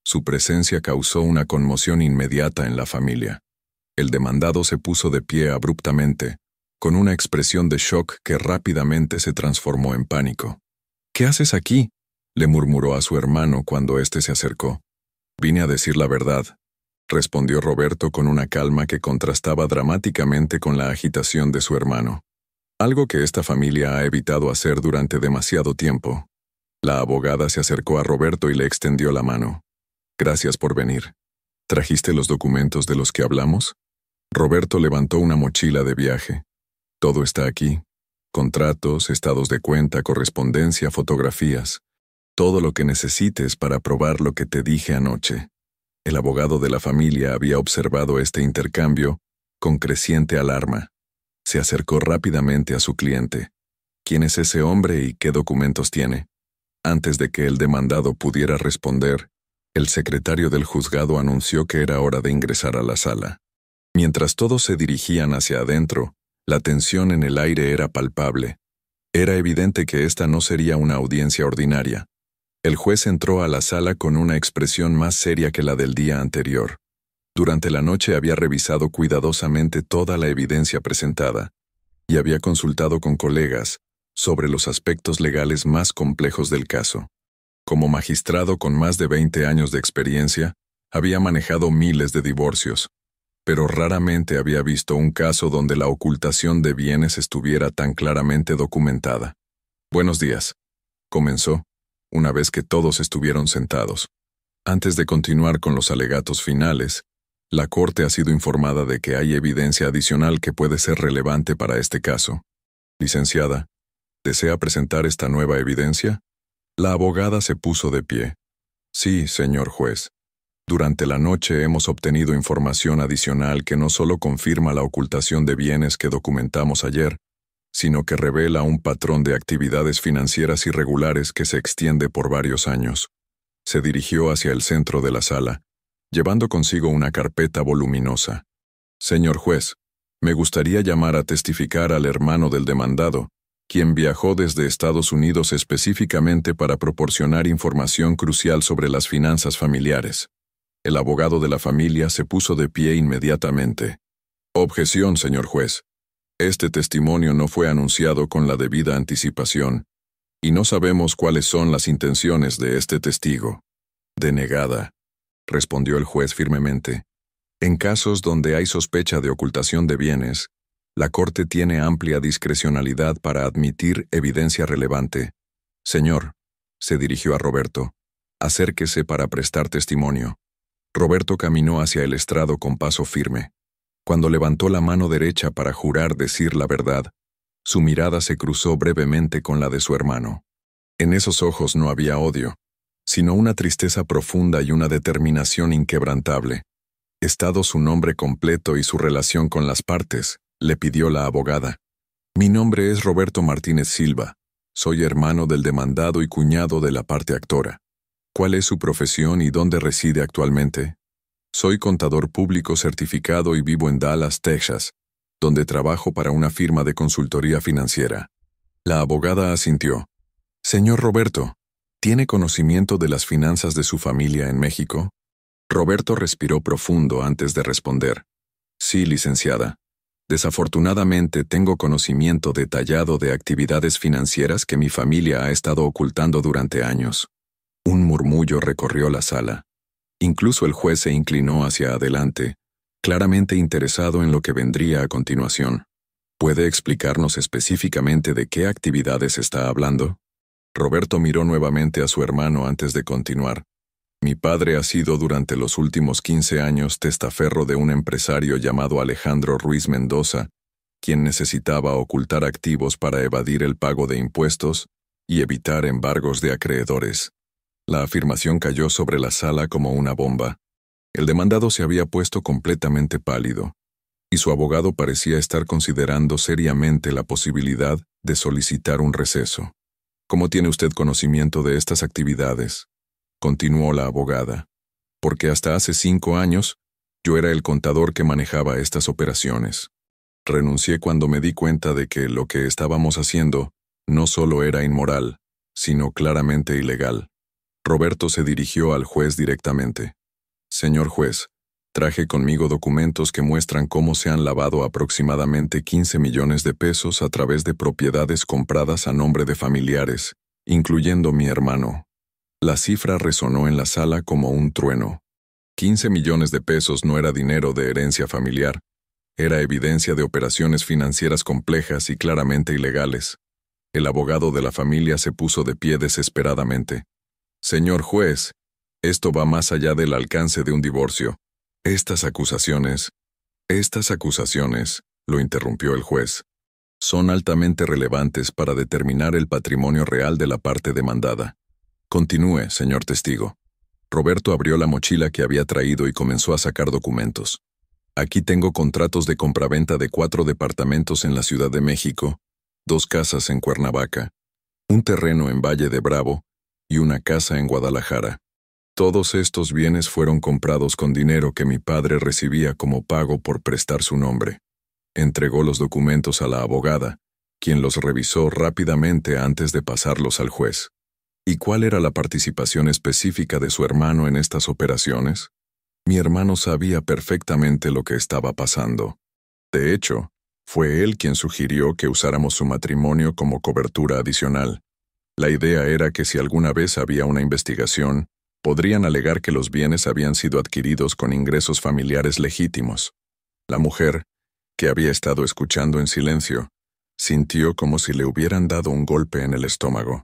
Su presencia causó una conmoción inmediata en la familia. El demandado se puso de pie abruptamente, con una expresión de shock que rápidamente se transformó en pánico. «¿Qué haces aquí?», le murmuró a su hermano cuando éste se acercó. «Vine a decir la verdad», respondió Roberto con una calma que contrastaba dramáticamente con la agitación de su hermano. Algo que esta familia ha evitado hacer durante demasiado tiempo. La abogada se acercó a Roberto y le extendió la mano. «Gracias por venir. ¿Trajiste los documentos de los que hablamos?». Roberto levantó una mochila de viaje. «Todo está aquí. Contratos, estados de cuenta, correspondencia, fotografías. Todo lo que necesites para probar lo que te dije anoche». El abogado de la familia había observado este intercambio con creciente alarma. Se acercó rápidamente a su cliente. «¿Quién es ese hombre y qué documentos tiene?». Antes de que el demandado pudiera responder, el secretario del juzgado anunció que era hora de ingresar a la sala. Mientras todos se dirigían hacia adentro, la tensión en el aire era palpable. Era evidente que esta no sería una audiencia ordinaria. El juez entró a la sala con una expresión más seria que la del día anterior. Durante la noche había revisado cuidadosamente toda la evidencia presentada y había consultado con colegas sobre los aspectos legales más complejos del caso. Como magistrado con más de 20 años de experiencia, había manejado miles de divorcios, pero raramente había visto un caso donde la ocultación de bienes estuviera tan claramente documentada. «Buenos días», comenzó, una vez que todos estuvieron sentados. Antes de continuar con los alegatos finales, la Corte ha sido informada de que hay evidencia adicional que puede ser relevante para este caso. Licenciada, ¿desea presentar esta nueva evidencia? La abogada se puso de pie. Sí, señor juez. Durante la noche hemos obtenido información adicional que no solo confirma la ocultación de bienes que documentamos ayer, sino que revela un patrón de actividades financieras irregulares que se extiende por varios años. Se dirigió hacia el centro de la sala, llevando consigo una carpeta voluminosa. Señor juez, me gustaría llamar a testificar al hermano del demandado, quien viajó desde Estados Unidos específicamente para proporcionar información crucial sobre las finanzas familiares. El abogado de la familia se puso de pie inmediatamente. Objeción, señor juez. Este testimonio no fue anunciado con la debida anticipación, y no sabemos cuáles son las intenciones de este testigo. Denegada, respondió el juez firmemente. En casos donde hay sospecha de ocultación de bienes, la Corte tiene amplia discrecionalidad para admitir evidencia relevante. Señor, se dirigió a Roberto, acérquese para prestar testimonio. Roberto caminó hacia el estrado con paso firme. Cuando levantó la mano derecha para jurar decir la verdad, su mirada se cruzó brevemente con la de su hermano. En esos ojos no había odio, sino una tristeza profunda y una determinación inquebrantable. Estado su nombre completo y su relación con las partes, le pidió la abogada. Mi nombre es Roberto Martínez Silva. Soy hermano del demandado y cuñado de la parte actora. ¿Cuál es su profesión y dónde reside actualmente? Soy contador público certificado y vivo en Dallas, Texas, donde trabajo para una firma de consultoría financiera. La abogada asintió. Señor Roberto, ¿tiene conocimiento de las finanzas de su familia en México? Roberto respiró profundo antes de responder. Sí, licenciada. Desafortunadamente tengo conocimiento detallado de actividades financieras que mi familia ha estado ocultando durante años. Un murmullo recorrió la sala. Incluso el juez se inclinó hacia adelante, claramente interesado en lo que vendría a continuación. ¿Puede explicarnos específicamente de qué actividades está hablando? Roberto miró nuevamente a su hermano antes de continuar. Mi padre ha sido durante los últimos 15 años testaferro de un empresario llamado Alejandro Ruiz Mendoza, quien necesitaba ocultar activos para evadir el pago de impuestos y evitar embargos de acreedores. La afirmación cayó sobre la sala como una bomba. El demandado se había puesto completamente pálido, y su abogado parecía estar considerando seriamente la posibilidad de solicitar un receso. ¿Cómo tiene usted conocimiento de estas actividades?, continuó la abogada. Porque hasta hace 5 años, yo era el contador que manejaba estas operaciones. Renuncié cuando me di cuenta de que lo que estábamos haciendo no solo era inmoral, sino claramente ilegal. Roberto se dirigió al juez directamente. Señor juez, traje conmigo documentos que muestran cómo se han lavado aproximadamente 15 millones de pesos a través de propiedades compradas a nombre de familiares, incluyendo mi hermano. La cifra resonó en la sala como un trueno. 15 millones de pesos no era dinero de herencia familiar. Era evidencia de operaciones financieras complejas y claramente ilegales. El abogado de la familia se puso de pie desesperadamente. Señor juez, esto va más allá del alcance de un divorcio. Estas acusaciones, lo interrumpió el juez, son altamente relevantes para determinar el patrimonio real de la parte demandada. Continúe, señor testigo. Roberto abrió la mochila que había traído y comenzó a sacar documentos. Aquí tengo contratos de compraventa de 4 departamentos en la Ciudad de México, 2 casas en Cuernavaca, un terreno en Valle de Bravo y una casa en Guadalajara. Todos estos bienes fueron comprados con dinero que mi padre recibía como pago por prestar su nombre. Entregó los documentos a la abogada, quien los revisó rápidamente antes de pasarlos al juez. ¿Y cuál era la participación específica de su hermano en estas operaciones? Mi hermano sabía perfectamente lo que estaba pasando. De hecho, fue él quien sugirió que usáramos su matrimonio como cobertura adicional. La idea era que si alguna vez había una investigación, podrían alegar que los bienes habían sido adquiridos con ingresos familiares legítimos. La mujer, que había estado escuchando en silencio, sintió como si le hubieran dado un golpe en el estómago.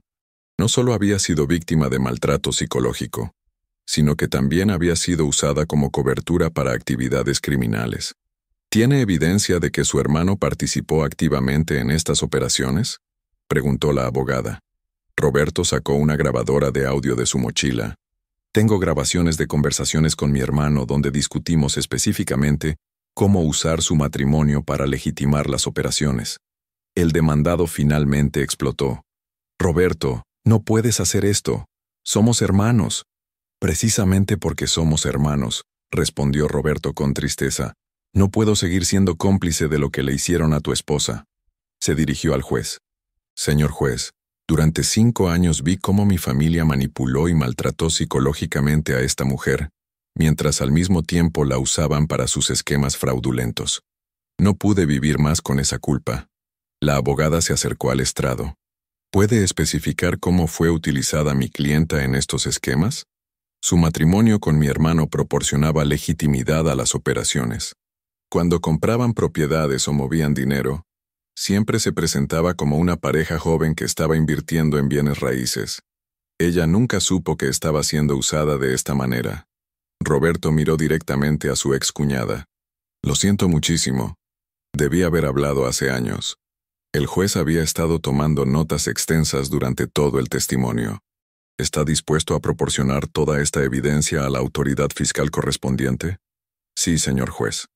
No solo había sido víctima de maltrato psicológico, sino que también había sido usada como cobertura para actividades criminales. ¿Tiene evidencia de que su hermano participó activamente en estas operaciones?, preguntó la abogada. Roberto sacó una grabadora de audio de su mochila. Tengo grabaciones de conversaciones con mi hermano donde discutimos específicamente cómo usar su matrimonio para legitimar las operaciones. El demandado finalmente explotó. Roberto, no puedes hacer esto. Somos hermanos. Precisamente porque somos hermanos, respondió Roberto con tristeza. No puedo seguir siendo cómplice de lo que le hicieron a tu esposa. Se dirigió al juez. Señor juez, durante 5 años vi cómo mi familia manipuló y maltrató psicológicamente a esta mujer, mientras al mismo tiempo la usaban para sus esquemas fraudulentos. No pude vivir más con esa culpa. La abogada se acercó al estrado. ¿Puede especificar cómo fue utilizada mi clienta en estos esquemas? Su matrimonio con mi hermano proporcionaba legitimidad a las operaciones. Cuando compraban propiedades o movían dinero, siempre se presentaba como una pareja joven que estaba invirtiendo en bienes raíces. Ella nunca supo que estaba siendo usada de esta manera. Roberto miró directamente a su excuñada. Lo siento muchísimo. Debí haber hablado hace años. El juez había estado tomando notas extensas durante todo el testimonio. ¿Está dispuesto a proporcionar toda esta evidencia a la autoridad fiscal correspondiente? Sí, señor juez.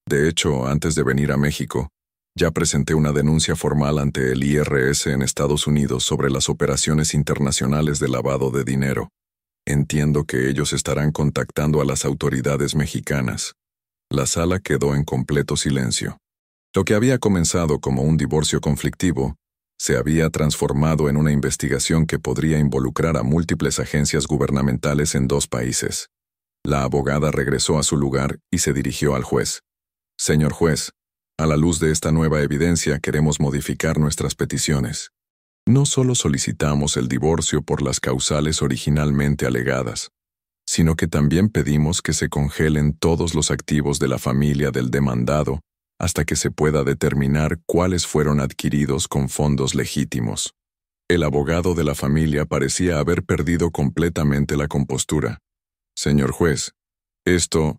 De hecho, antes de venir a México, ya presenté una denuncia formal ante el IRS en Estados Unidos sobre las operaciones internacionales de lavado de dinero. Entiendo que ellos estarán contactando a las autoridades mexicanas. La sala quedó en completo silencio. Lo que había comenzado como un divorcio conflictivo se había transformado en una investigación que podría involucrar a múltiples agencias gubernamentales en 2 países. La abogada regresó a su lugar y se dirigió al juez. Señor juez, a la luz de esta nueva evidencia queremos modificar nuestras peticiones. No solo solicitamos el divorcio por las causales originalmente alegadas, sino que también pedimos que se congelen todos los activos de la familia del demandado hasta que se pueda determinar cuáles fueron adquiridos con fondos legítimos. El abogado de la familia parecía haber perdido completamente la compostura. Señor juez, esto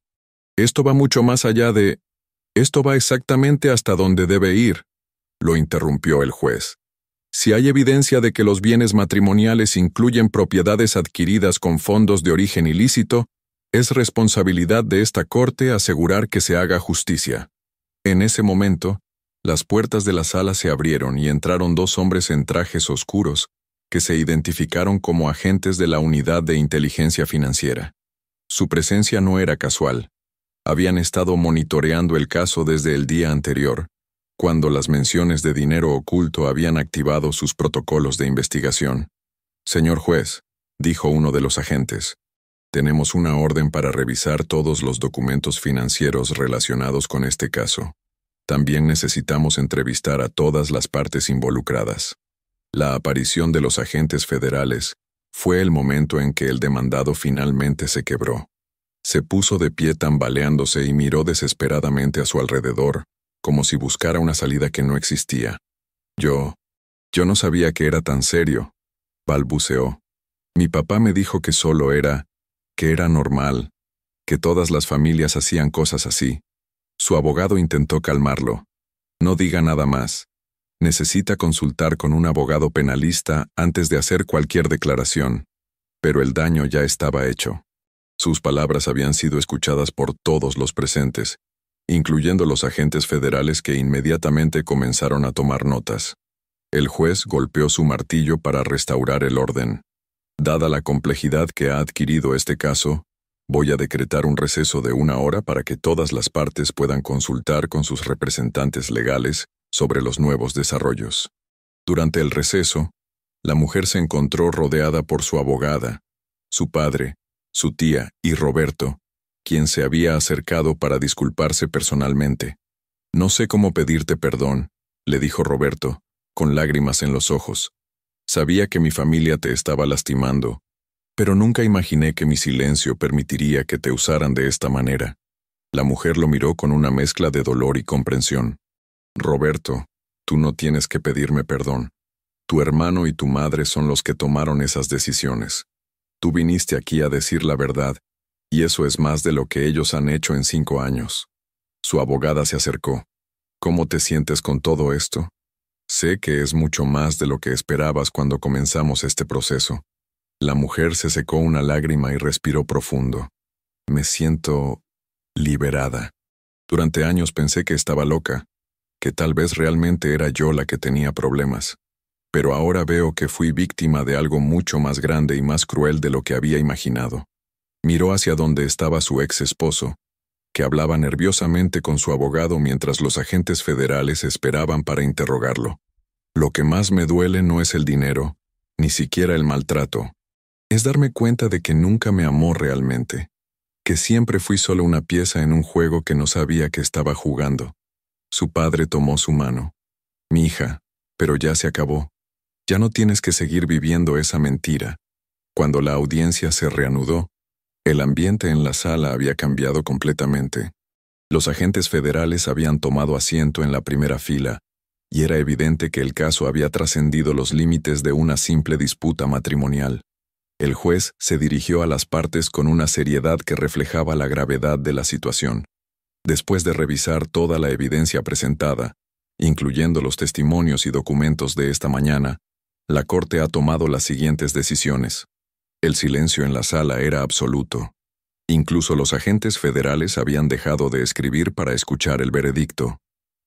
va mucho más allá de... Esto va exactamente hasta donde debe ir, lo interrumpió el juez. Si hay evidencia de que los bienes matrimoniales incluyen propiedades adquiridas con fondos de origen ilícito, es responsabilidad de esta Corte asegurar que se haga justicia. En ese momento, las puertas de la sala se abrieron y entraron 2 hombres en trajes oscuros que se identificaron como agentes de la Unidad de Inteligencia Financiera. Su presencia no era casual. Habían estado monitoreando el caso desde el día anterior, cuando las menciones de dinero oculto habían activado sus protocolos de investigación. Señor juez, dijo uno de los agentes, tenemos una orden para revisar todos los documentos financieros relacionados con este caso. También necesitamos entrevistar a todas las partes involucradas. La aparición de los agentes federales fue el momento en que el demandado finalmente se quebró. Se puso de pie tambaleándose y miró desesperadamente a su alrededor, como si buscara una salida que no existía. Yo no sabía que era tan serio, balbuceó. Mi papá me dijo que que era normal, que todas las familias hacían cosas así. Su abogado intentó calmarlo. No diga nada más. Necesita consultar con un abogado penalista antes de hacer cualquier declaración. Pero el daño ya estaba hecho. Sus palabras habían sido escuchadas por todos los presentes, incluyendo los agentes federales que inmediatamente comenzaron a tomar notas. El juez golpeó su martillo para restaurar el orden. Dada la complejidad que ha adquirido este caso, voy a decretar un receso de 1 hora para que todas las partes puedan consultar con sus representantes legales sobre los nuevos desarrollos. Durante el receso, la mujer se encontró rodeada por su abogada, su padre, su tía y Roberto, quien se había acercado para disculparse personalmente. No sé cómo pedirte perdón, le dijo Roberto, con lágrimas en los ojos. Sabía que mi familia te estaba lastimando, pero nunca imaginé que mi silencio permitiría que te usaran de esta manera. La mujer lo miró con una mezcla de dolor y comprensión. Roberto, tú no tienes que pedirme perdón. Tu hermano y tu madre son los que tomaron esas decisiones. Tú viniste aquí a decir la verdad, y eso es más de lo que ellos han hecho en 5 años. Su abogada se acercó. ¿Cómo te sientes con todo esto? Sé que es mucho más de lo que esperabas cuando comenzamos este proceso. La mujer se secó una lágrima y respiró profundo. Me siento liberada. Durante años pensé que estaba loca, que tal vez realmente era yo la que tenía problemas. Pero ahora veo que fui víctima de algo mucho más grande y más cruel de lo que había imaginado. Miró hacia donde estaba su ex esposo, que hablaba nerviosamente con su abogado mientras los agentes federales esperaban para interrogarlo. Lo que más me duele no es el dinero, ni siquiera el maltrato. Es darme cuenta de que nunca me amó realmente, que siempre fui solo una pieza en un juego que no sabía que estaba jugando. Su padre tomó su mano. Mi hija, pero ya se acabó. Ya no tienes que seguir viviendo esa mentira. Cuando la audiencia se reanudó, el ambiente en la sala había cambiado completamente. Los agentes federales habían tomado asiento en la primera fila, y era evidente que el caso había trascendido los límites de una simple disputa matrimonial. El juez se dirigió a las partes con una seriedad que reflejaba la gravedad de la situación. Después de revisar toda la evidencia presentada, incluyendo los testimonios y documentos de esta mañana, la Corte ha tomado las siguientes decisiones. El silencio en la sala era absoluto. Incluso los agentes federales habían dejado de escribir para escuchar el veredicto.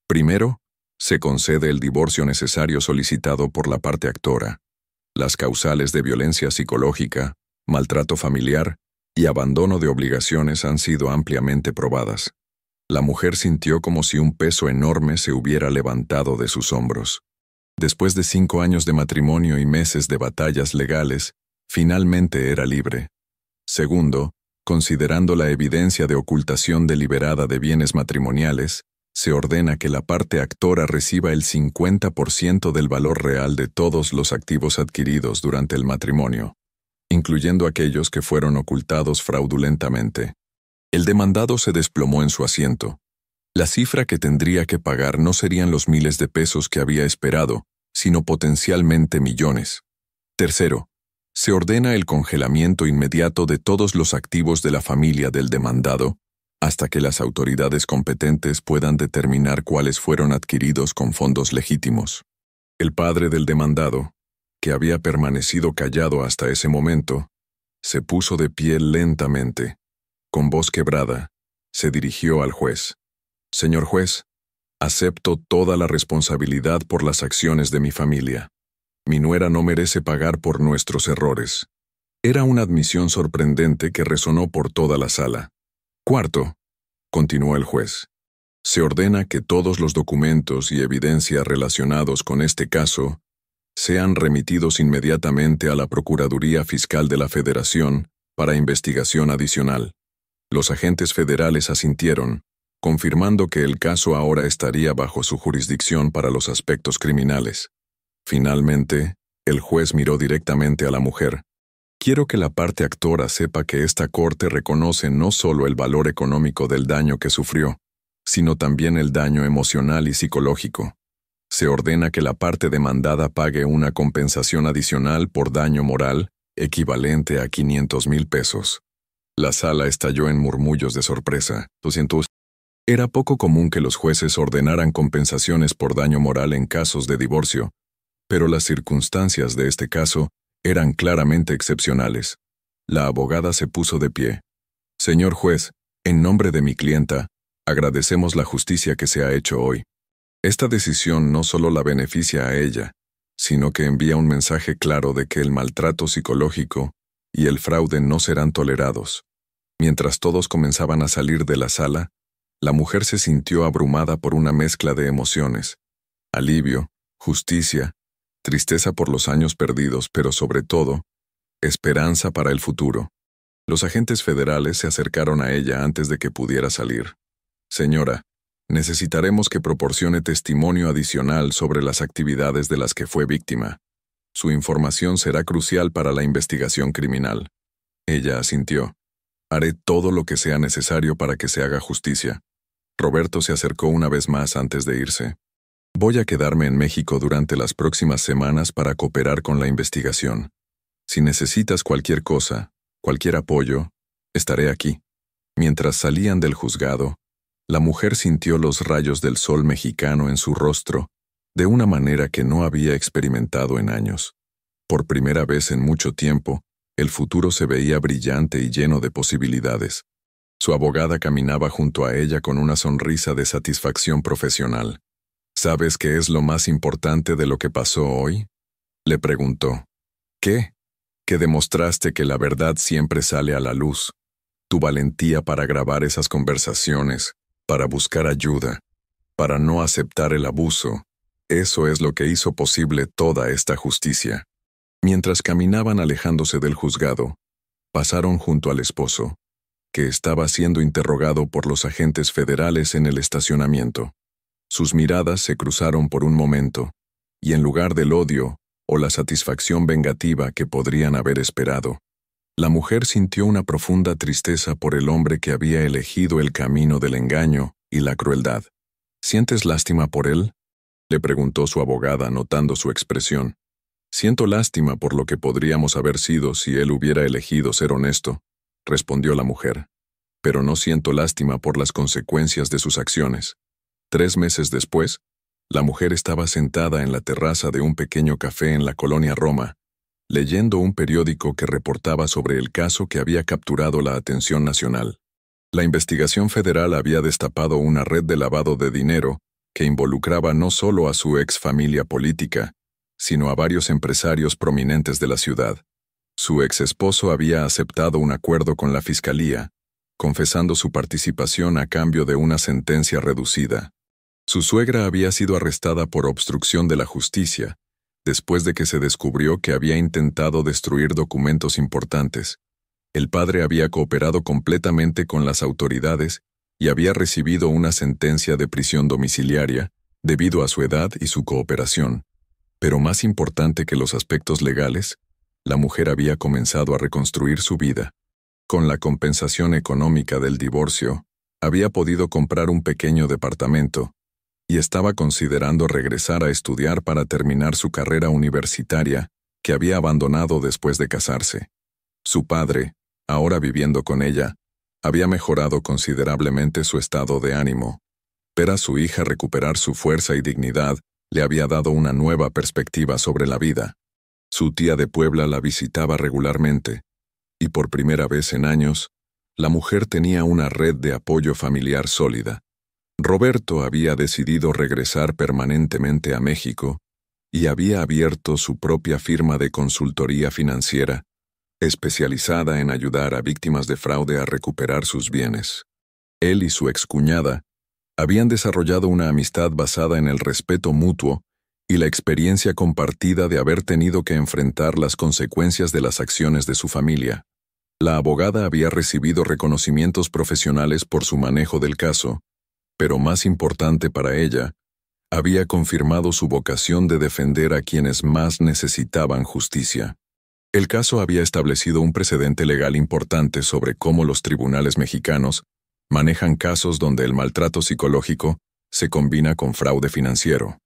Primero, se concede el divorcio necesario solicitado por la parte actora. Las causales de violencia psicológica, maltrato familiar y abandono de obligaciones han sido ampliamente probadas. La mujer sintió como si un peso enorme se hubiera levantado de sus hombros. Después de 5 años de matrimonio y meses de batallas legales, finalmente era libre. Segundo, considerando la evidencia de ocultación deliberada de bienes matrimoniales, se ordena que la parte actora reciba el 50% del valor real de todos los activos adquiridos durante el matrimonio, incluyendo aquellos que fueron ocultados fraudulentamente. El demandado se desplomó en su asiento. La cifra que tendría que pagar no serían los miles de pesos que había esperado, sino potencialmente millones. Tercero, se ordena el congelamiento inmediato de todos los activos de la familia del demandado, hasta que las autoridades competentes puedan determinar cuáles fueron adquiridos con fondos legítimos. El padre del demandado, que había permanecido callado hasta ese momento, se puso de pie lentamente. Con voz quebrada, se dirigió al juez. «Señor juez, acepto toda la responsabilidad por las acciones de mi familia. Mi nuera no merece pagar por nuestros errores». Era una admisión sorprendente que resonó por toda la sala. Cuarto, continuó el juez, se ordena que todos los documentos y evidencia relacionados con este caso sean remitidos inmediatamente a la Procuraduría Fiscal de la Federación para investigación adicional. Los agentes federales asintieron, confirmando que el caso ahora estaría bajo su jurisdicción para los aspectos criminales. Finalmente, el juez miró directamente a la mujer. Quiero que la parte actora sepa que esta corte reconoce no solo el valor económico del daño que sufrió, sino también el daño emocional y psicológico. Se ordena que la parte demandada pague una compensación adicional por daño moral equivalente a 500,000 pesos. La sala estalló en murmullos de sorpresa. Era poco común que los jueces ordenaran compensaciones por daño moral en casos de divorcio, pero las circunstancias de este caso eran claramente excepcionales. La abogada se puso de pie. «Señor juez, en nombre de mi clienta, agradecemos la justicia que se ha hecho hoy. Esta decisión no solo la beneficia a ella, sino que envía un mensaje claro de que el maltrato psicológico y el fraude no serán tolerados». Mientras todos comenzaban a salir de la sala, la mujer se sintió abrumada por una mezcla de emociones: alivio, justicia, tristeza por los años perdidos, pero sobre todo, esperanza para el futuro. Los agentes federales se acercaron a ella antes de que pudiera salir. «Señora, necesitaremos que proporcione testimonio adicional sobre las actividades de las que fue víctima. Su información será crucial para la investigación criminal». Ella asintió. «Haré todo lo que sea necesario para que se haga justicia». Roberto se acercó una vez más antes de irse. «Voy a quedarme en México durante las próximas semanas para cooperar con la investigación. Si necesitas cualquier cosa, cualquier apoyo, estaré aquí». Mientras salían del juzgado, la mujer sintió los rayos del sol mexicano en su rostro de una manera que no había experimentado en años. Por primera vez en mucho tiempo, el futuro se veía brillante y lleno de posibilidades. Su abogada caminaba junto a ella con una sonrisa de satisfacción profesional. «¿Sabes qué es lo más importante de lo que pasó hoy?», le preguntó. «¿Qué?». «Que demostraste que la verdad siempre sale a la luz. Tu valentía para grabar esas conversaciones, para buscar ayuda, para no aceptar el abuso, eso es lo que hizo posible toda esta justicia». Mientras caminaban alejándose del juzgado, pasaron junto al esposo, que estaba siendo interrogado por los agentes federales en el estacionamiento. Sus miradas se cruzaron por un momento, y en lugar del odio o la satisfacción vengativa que podrían haber esperado, la mujer sintió una profunda tristeza por el hombre que había elegido el camino del engaño y la crueldad. «¿Sientes lástima por él?», le preguntó su abogada notando su expresión. «Siento lástima por lo que podríamos haber sido si él hubiera elegido ser honesto», respondió la mujer. «Pero no siento lástima por las consecuencias de sus acciones». 3 meses después, la mujer estaba sentada en la terraza de un pequeño café en la colonia Roma, leyendo un periódico que reportaba sobre el caso que había capturado la atención nacional. La investigación federal había destapado una red de lavado de dinero que involucraba no solo a su ex familia política, sino a varios empresarios prominentes de la ciudad. Su ex esposo había aceptado un acuerdo con la fiscalía, confesando su participación a cambio de una sentencia reducida. Su suegra había sido arrestada por obstrucción de la justicia, después de que se descubrió que había intentado destruir documentos importantes. El padre había cooperado completamente con las autoridades y había recibido una sentencia de prisión domiciliaria debido a su edad y su cooperación. Pero más importante que los aspectos legales, la mujer había comenzado a reconstruir su vida. Con la compensación económica del divorcio, había podido comprar un pequeño departamento y estaba considerando regresar a estudiar para terminar su carrera universitaria que había abandonado después de casarse. Su padre, ahora viviendo con ella, había mejorado considerablemente su estado de ánimo. Ver a su hija recuperar su fuerza y dignidad le había dado una nueva perspectiva sobre la vida. Su tía de Puebla la visitaba regularmente, y por primera vez en años, la mujer tenía una red de apoyo familiar sólida. Roberto había decidido regresar permanentemente a México y había abierto su propia firma de consultoría financiera, especializada en ayudar a víctimas de fraude a recuperar sus bienes. Él y su excuñada habían desarrollado una amistad basada en el respeto mutuo y la experiencia compartida de haber tenido que enfrentar las consecuencias de las acciones de su familia. La abogada había recibido reconocimientos profesionales por su manejo del caso, pero más importante para ella, había confirmado su vocación de defender a quienes más necesitaban justicia. El caso había establecido un precedente legal importante sobre cómo los tribunales mexicanos manejan casos donde el maltrato psicológico se combina con fraude financiero.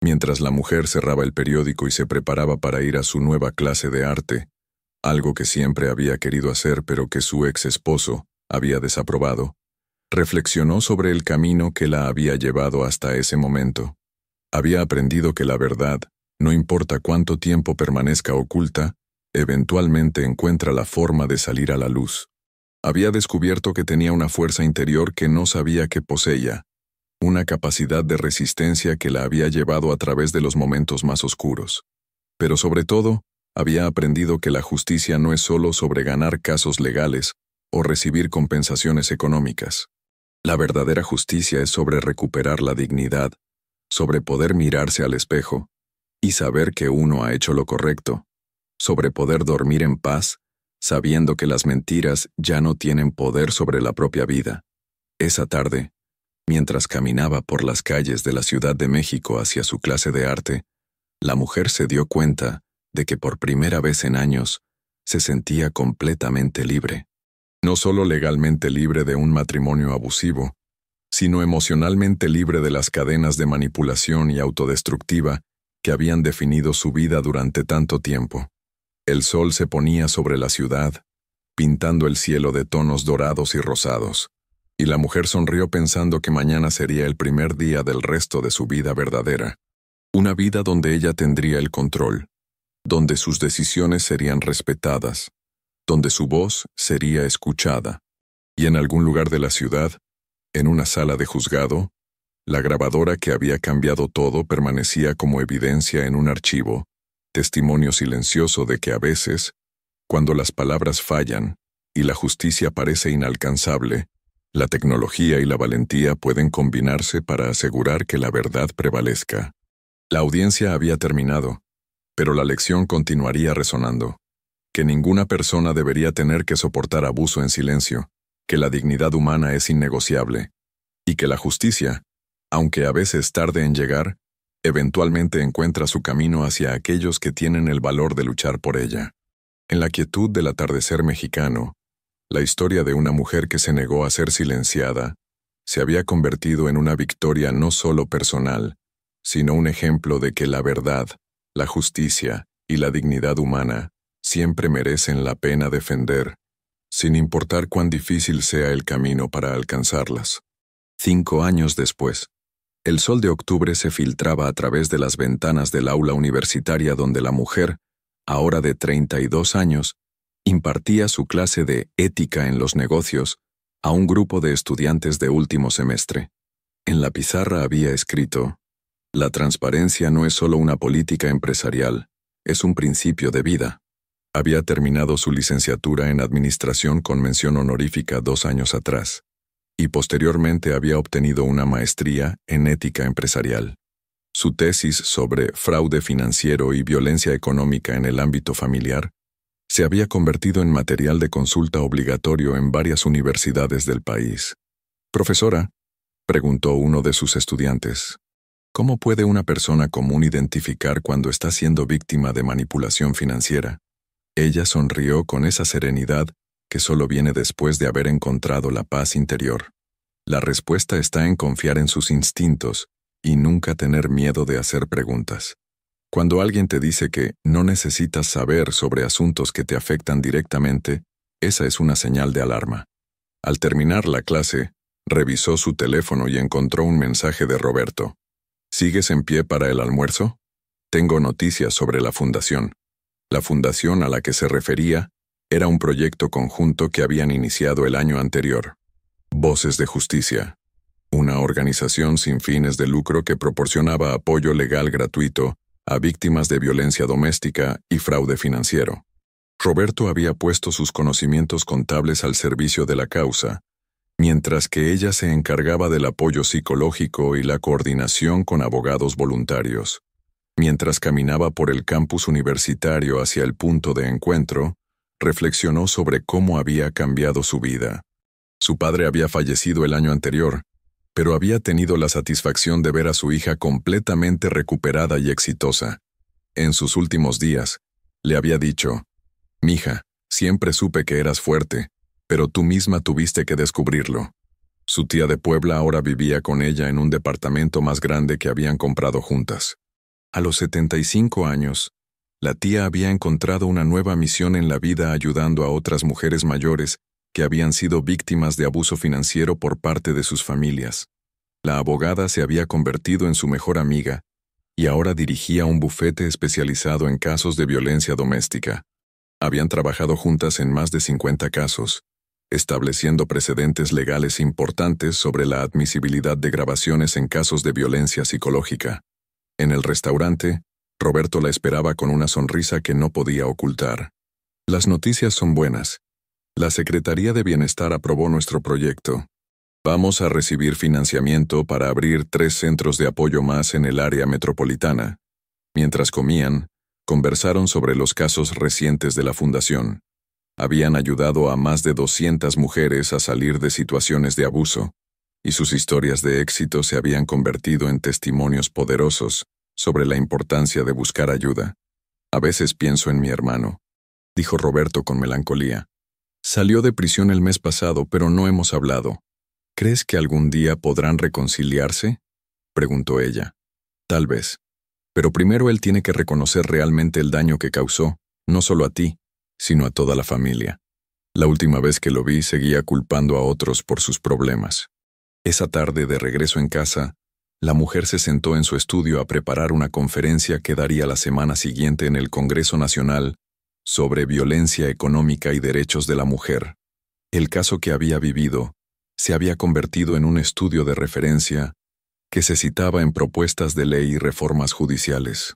Mientras la mujer cerraba el periódico y se preparaba para ir a su nueva clase de arte, algo que siempre había querido hacer pero que su ex esposo había desaprobado, reflexionó sobre el camino que la había llevado hasta ese momento. Había aprendido que la verdad, no importa cuánto tiempo permanezca oculta, eventualmente encuentra la forma de salir a la luz. Había descubierto que tenía una fuerza interior que no sabía que poseía, una capacidad de resistencia que la había llevado a través de los momentos más oscuros. Pero sobre todo, había aprendido que la justicia no es solo sobre ganar casos legales o recibir compensaciones económicas. La verdadera justicia es sobre recuperar la dignidad, sobre poder mirarse al espejo y saber que uno ha hecho lo correcto, sobre poder dormir en paz, sabiendo que las mentiras ya no tienen poder sobre la propia vida. Esa tarde, mientras caminaba por las calles de la Ciudad de México hacia su clase de arte, la mujer se dio cuenta de que por primera vez en años se sentía completamente libre. No solo legalmente libre de un matrimonio abusivo, sino emocionalmente libre de las cadenas de manipulación y autodestructiva que habían definido su vida durante tanto tiempo. El sol se ponía sobre la ciudad, pintando el cielo de tonos dorados y rosados, y la mujer sonrió pensando que mañana sería el primer día del resto de su vida verdadera, una vida donde ella tendría el control, donde sus decisiones serían respetadas, donde su voz sería escuchada. Y en algún lugar de la ciudad, en una sala de juzgado, la grabadora que había cambiado todo permanecía como evidencia en un archivo, testimonio silencioso de que a veces, cuando las palabras fallan y la justicia parece inalcanzable, la tecnología y la valentía pueden combinarse para asegurar que la verdad prevalezca. La audiencia había terminado, pero la lección continuaría resonando. Que ninguna persona debería tener que soportar abuso en silencio, que la dignidad humana es innegociable, y que la justicia, aunque a veces tarde en llegar, eventualmente encuentra su camino hacia aquellos que tienen el valor de luchar por ella. En la quietud del atardecer mexicano, la historia de una mujer que se negó a ser silenciada se había convertido en una victoria no solo personal, sino un ejemplo de que la verdad, la justicia y la dignidad humana siempre merecen la pena defender, sin importar cuán difícil sea el camino para alcanzarlas. 5 años después, el sol de octubre se filtraba a través de las ventanas del aula universitaria donde la mujer, ahora de 32 años, impartía su clase de ética en los negocios a un grupo de estudiantes de último semestre. En la pizarra había escrito: «La transparencia no es solo una política empresarial, es un principio de vida». Había terminado su licenciatura en Administración con mención honorífica 2 años atrás. y posteriormente había obtenido una maestría en ética empresarial. Su tesis sobre fraude financiero y violencia económica en el ámbito familiar se había convertido en material de consulta obligatorio en varias universidades del país. «Profesora», preguntó uno de sus estudiantes, «¿cómo puede una persona común identificar cuando está siendo víctima de manipulación financiera?» Ella sonrió con esa serenidad que solo viene después de haber encontrado la paz interior. La respuesta está en confiar en sus instintos y nunca tener miedo de hacer preguntas. Cuando alguien te dice que no necesitas saber sobre asuntos que te afectan directamente, esa es una señal de alarma. Al terminar la clase, revisó su teléfono y encontró un mensaje de Roberto. ¿Sigues en pie para el almuerzo? Tengo noticias sobre la fundación. La fundación a la que se refería era un proyecto conjunto que habían iniciado el año anterior. Voces de Justicia, una organización sin fines de lucro que proporcionaba apoyo legal gratuito a víctimas de violencia doméstica y fraude financiero. Roberto había puesto sus conocimientos contables al servicio de la causa, mientras que ella se encargaba del apoyo psicológico y la coordinación con abogados voluntarios. Mientras caminaba por el campus universitario hacia el punto de encuentro, reflexionó sobre cómo había cambiado su vida. Su padre había fallecido el año anterior, pero había tenido la satisfacción de ver a su hija completamente recuperada y exitosa. En sus últimos días, le había dicho, «Mija, siempre supe que eras fuerte, pero tú misma tuviste que descubrirlo». Su tía de Puebla ahora vivía con ella en un departamento más grande que habían comprado juntas. A los 75 años, la tía había encontrado una nueva misión en la vida ayudando a otras mujeres mayores que habían sido víctimas de abuso financiero por parte de sus familias. La abogada se había convertido en su mejor amiga y ahora dirigía un bufete especializado en casos de violencia doméstica. Habían trabajado juntas en más de 50 casos, estableciendo precedentes legales importantes sobre la admisibilidad de grabaciones en casos de violencia psicológica. En el restaurante, Roberto la esperaba con una sonrisa que no podía ocultar. «Las noticias son buenas. La Secretaría de Bienestar aprobó nuestro proyecto. Vamos a recibir financiamiento para abrir 3 centros de apoyo más en el área metropolitana». Mientras comían, conversaron sobre los casos recientes de la fundación. Habían ayudado a más de 200 mujeres a salir de situaciones de abuso, y sus historias de éxito se habían convertido en testimonios poderosos sobre la importancia de buscar ayuda. «A veces pienso en mi hermano», dijo Roberto con melancolía. «Salió de prisión el mes pasado, pero no hemos hablado. ¿Crees que algún día podrán reconciliarse?», preguntó ella. «Tal vez. Pero primero él tiene que reconocer realmente el daño que causó, no solo a ti, sino a toda la familia. La última vez que lo vi seguía culpando a otros por sus problemas». Esa tarde, de regreso en casa, la mujer se sentó en su estudio a preparar una conferencia que daría la semana siguiente en el Congreso Nacional sobre violencia económica y derechos de la mujer. El caso que había vivido se había convertido en un estudio de referencia que se citaba en propuestas de ley y reformas judiciales.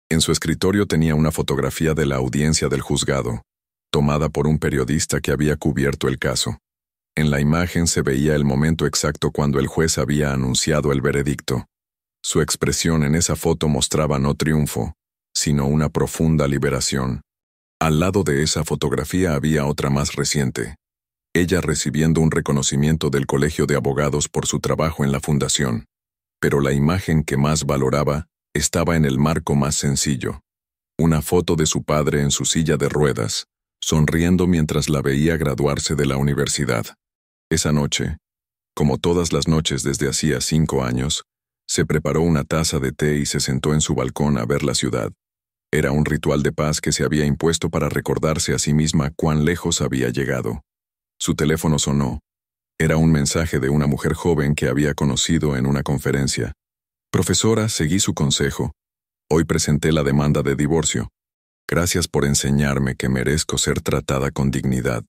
En su escritorio tenía una fotografía de la audiencia del juzgado, tomada por un periodista que había cubierto el caso. En la imagen se veía el momento exacto cuando el juez había anunciado el veredicto. Su expresión en esa foto mostraba no triunfo, sino una profunda liberación. Al lado de esa fotografía había otra más reciente, ella recibiendo un reconocimiento del Colegio de Abogados por su trabajo en la fundación. Pero la imagen que más valoraba estaba en el marco más sencillo, una foto de su padre en su silla de ruedas, sonriendo mientras la veía graduarse de la universidad. Esa noche, como todas las noches desde hacía 5 años, se preparó una taza de té y se sentó en su balcón a ver la ciudad. Era un ritual de paz que se había impuesto para recordarse a sí misma cuán lejos había llegado. Su teléfono sonó. Era un mensaje de una mujer joven que había conocido en una conferencia. «Profesora, seguí su consejo. Hoy presenté la demanda de divorcio. Gracias por enseñarme que merezco ser tratada con dignidad».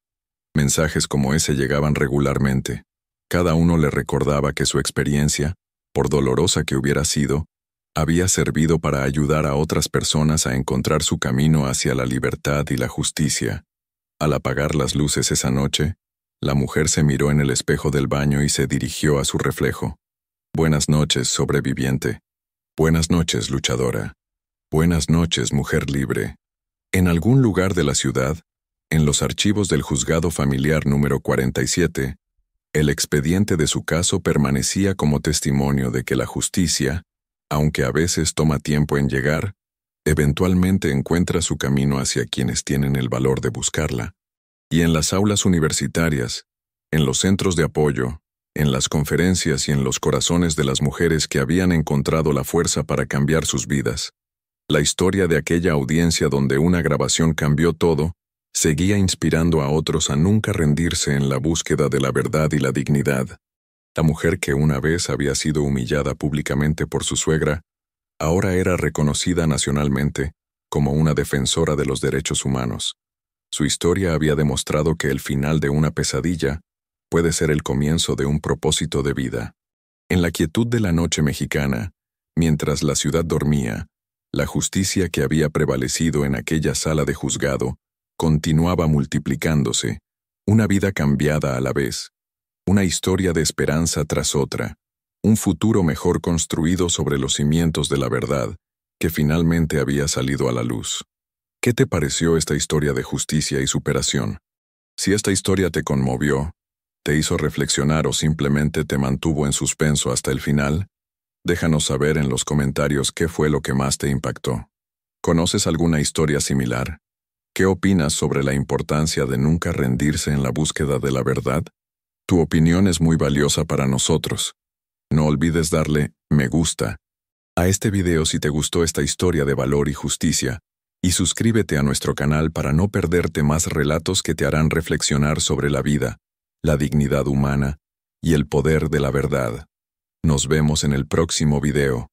Mensajes como ese llegaban regularmente. Cada uno le recordaba que su experiencia, por dolorosa que hubiera sido, había servido para ayudar a otras personas a encontrar su camino hacia la libertad y la justicia. Al apagar las luces esa noche, La mujer se miró en el espejo del baño y se dirigió a su reflejo. Buenas noches, sobreviviente. Buenas noches, luchadora. Buenas noches, mujer libre. En algún lugar de la ciudad, en los archivos del juzgado familiar número 47, el expediente de su caso permanecía como testimonio de que la justicia, aunque a veces toma tiempo en llegar, eventualmente encuentra su camino hacia quienes tienen el valor de buscarla. Y en las aulas universitarias, en los centros de apoyo, en las conferencias y en los corazones de las mujeres que habían encontrado la fuerza para cambiar sus vidas, la historia de aquella audiencia donde una grabación cambió todo, seguía inspirando a otros a nunca rendirse en la búsqueda de la verdad y la dignidad. La mujer que una vez había sido humillada públicamente por su suegra, ahora era reconocida nacionalmente como una defensora de los derechos humanos. Su historia había demostrado que el final de una pesadilla puede ser el comienzo de un propósito de vida. En la quietud de la noche mexicana, mientras la ciudad dormía, la justicia que había prevalecido en aquella sala de juzgado continuaba multiplicándose, una vida cambiada a la vez, una historia de esperanza tras otra, un futuro mejor construido sobre los cimientos de la verdad que finalmente había salido a la luz. ¿Qué te pareció esta historia de justicia y superación? Si esta historia te conmovió, te hizo reflexionar o simplemente te mantuvo en suspenso hasta el final, déjanos saber en los comentarios qué fue lo que más te impactó. ¿Conoces alguna historia similar? ¿Qué opinas sobre la importancia de nunca rendirse en la búsqueda de la verdad? Tu opinión es muy valiosa para nosotros. No olvides darle me gusta a este video si te gustó esta historia de valor y justicia, y suscríbete a nuestro canal para no perderte más relatos que te harán reflexionar sobre la vida, la dignidad humana y el poder de la verdad. Nos vemos en el próximo video.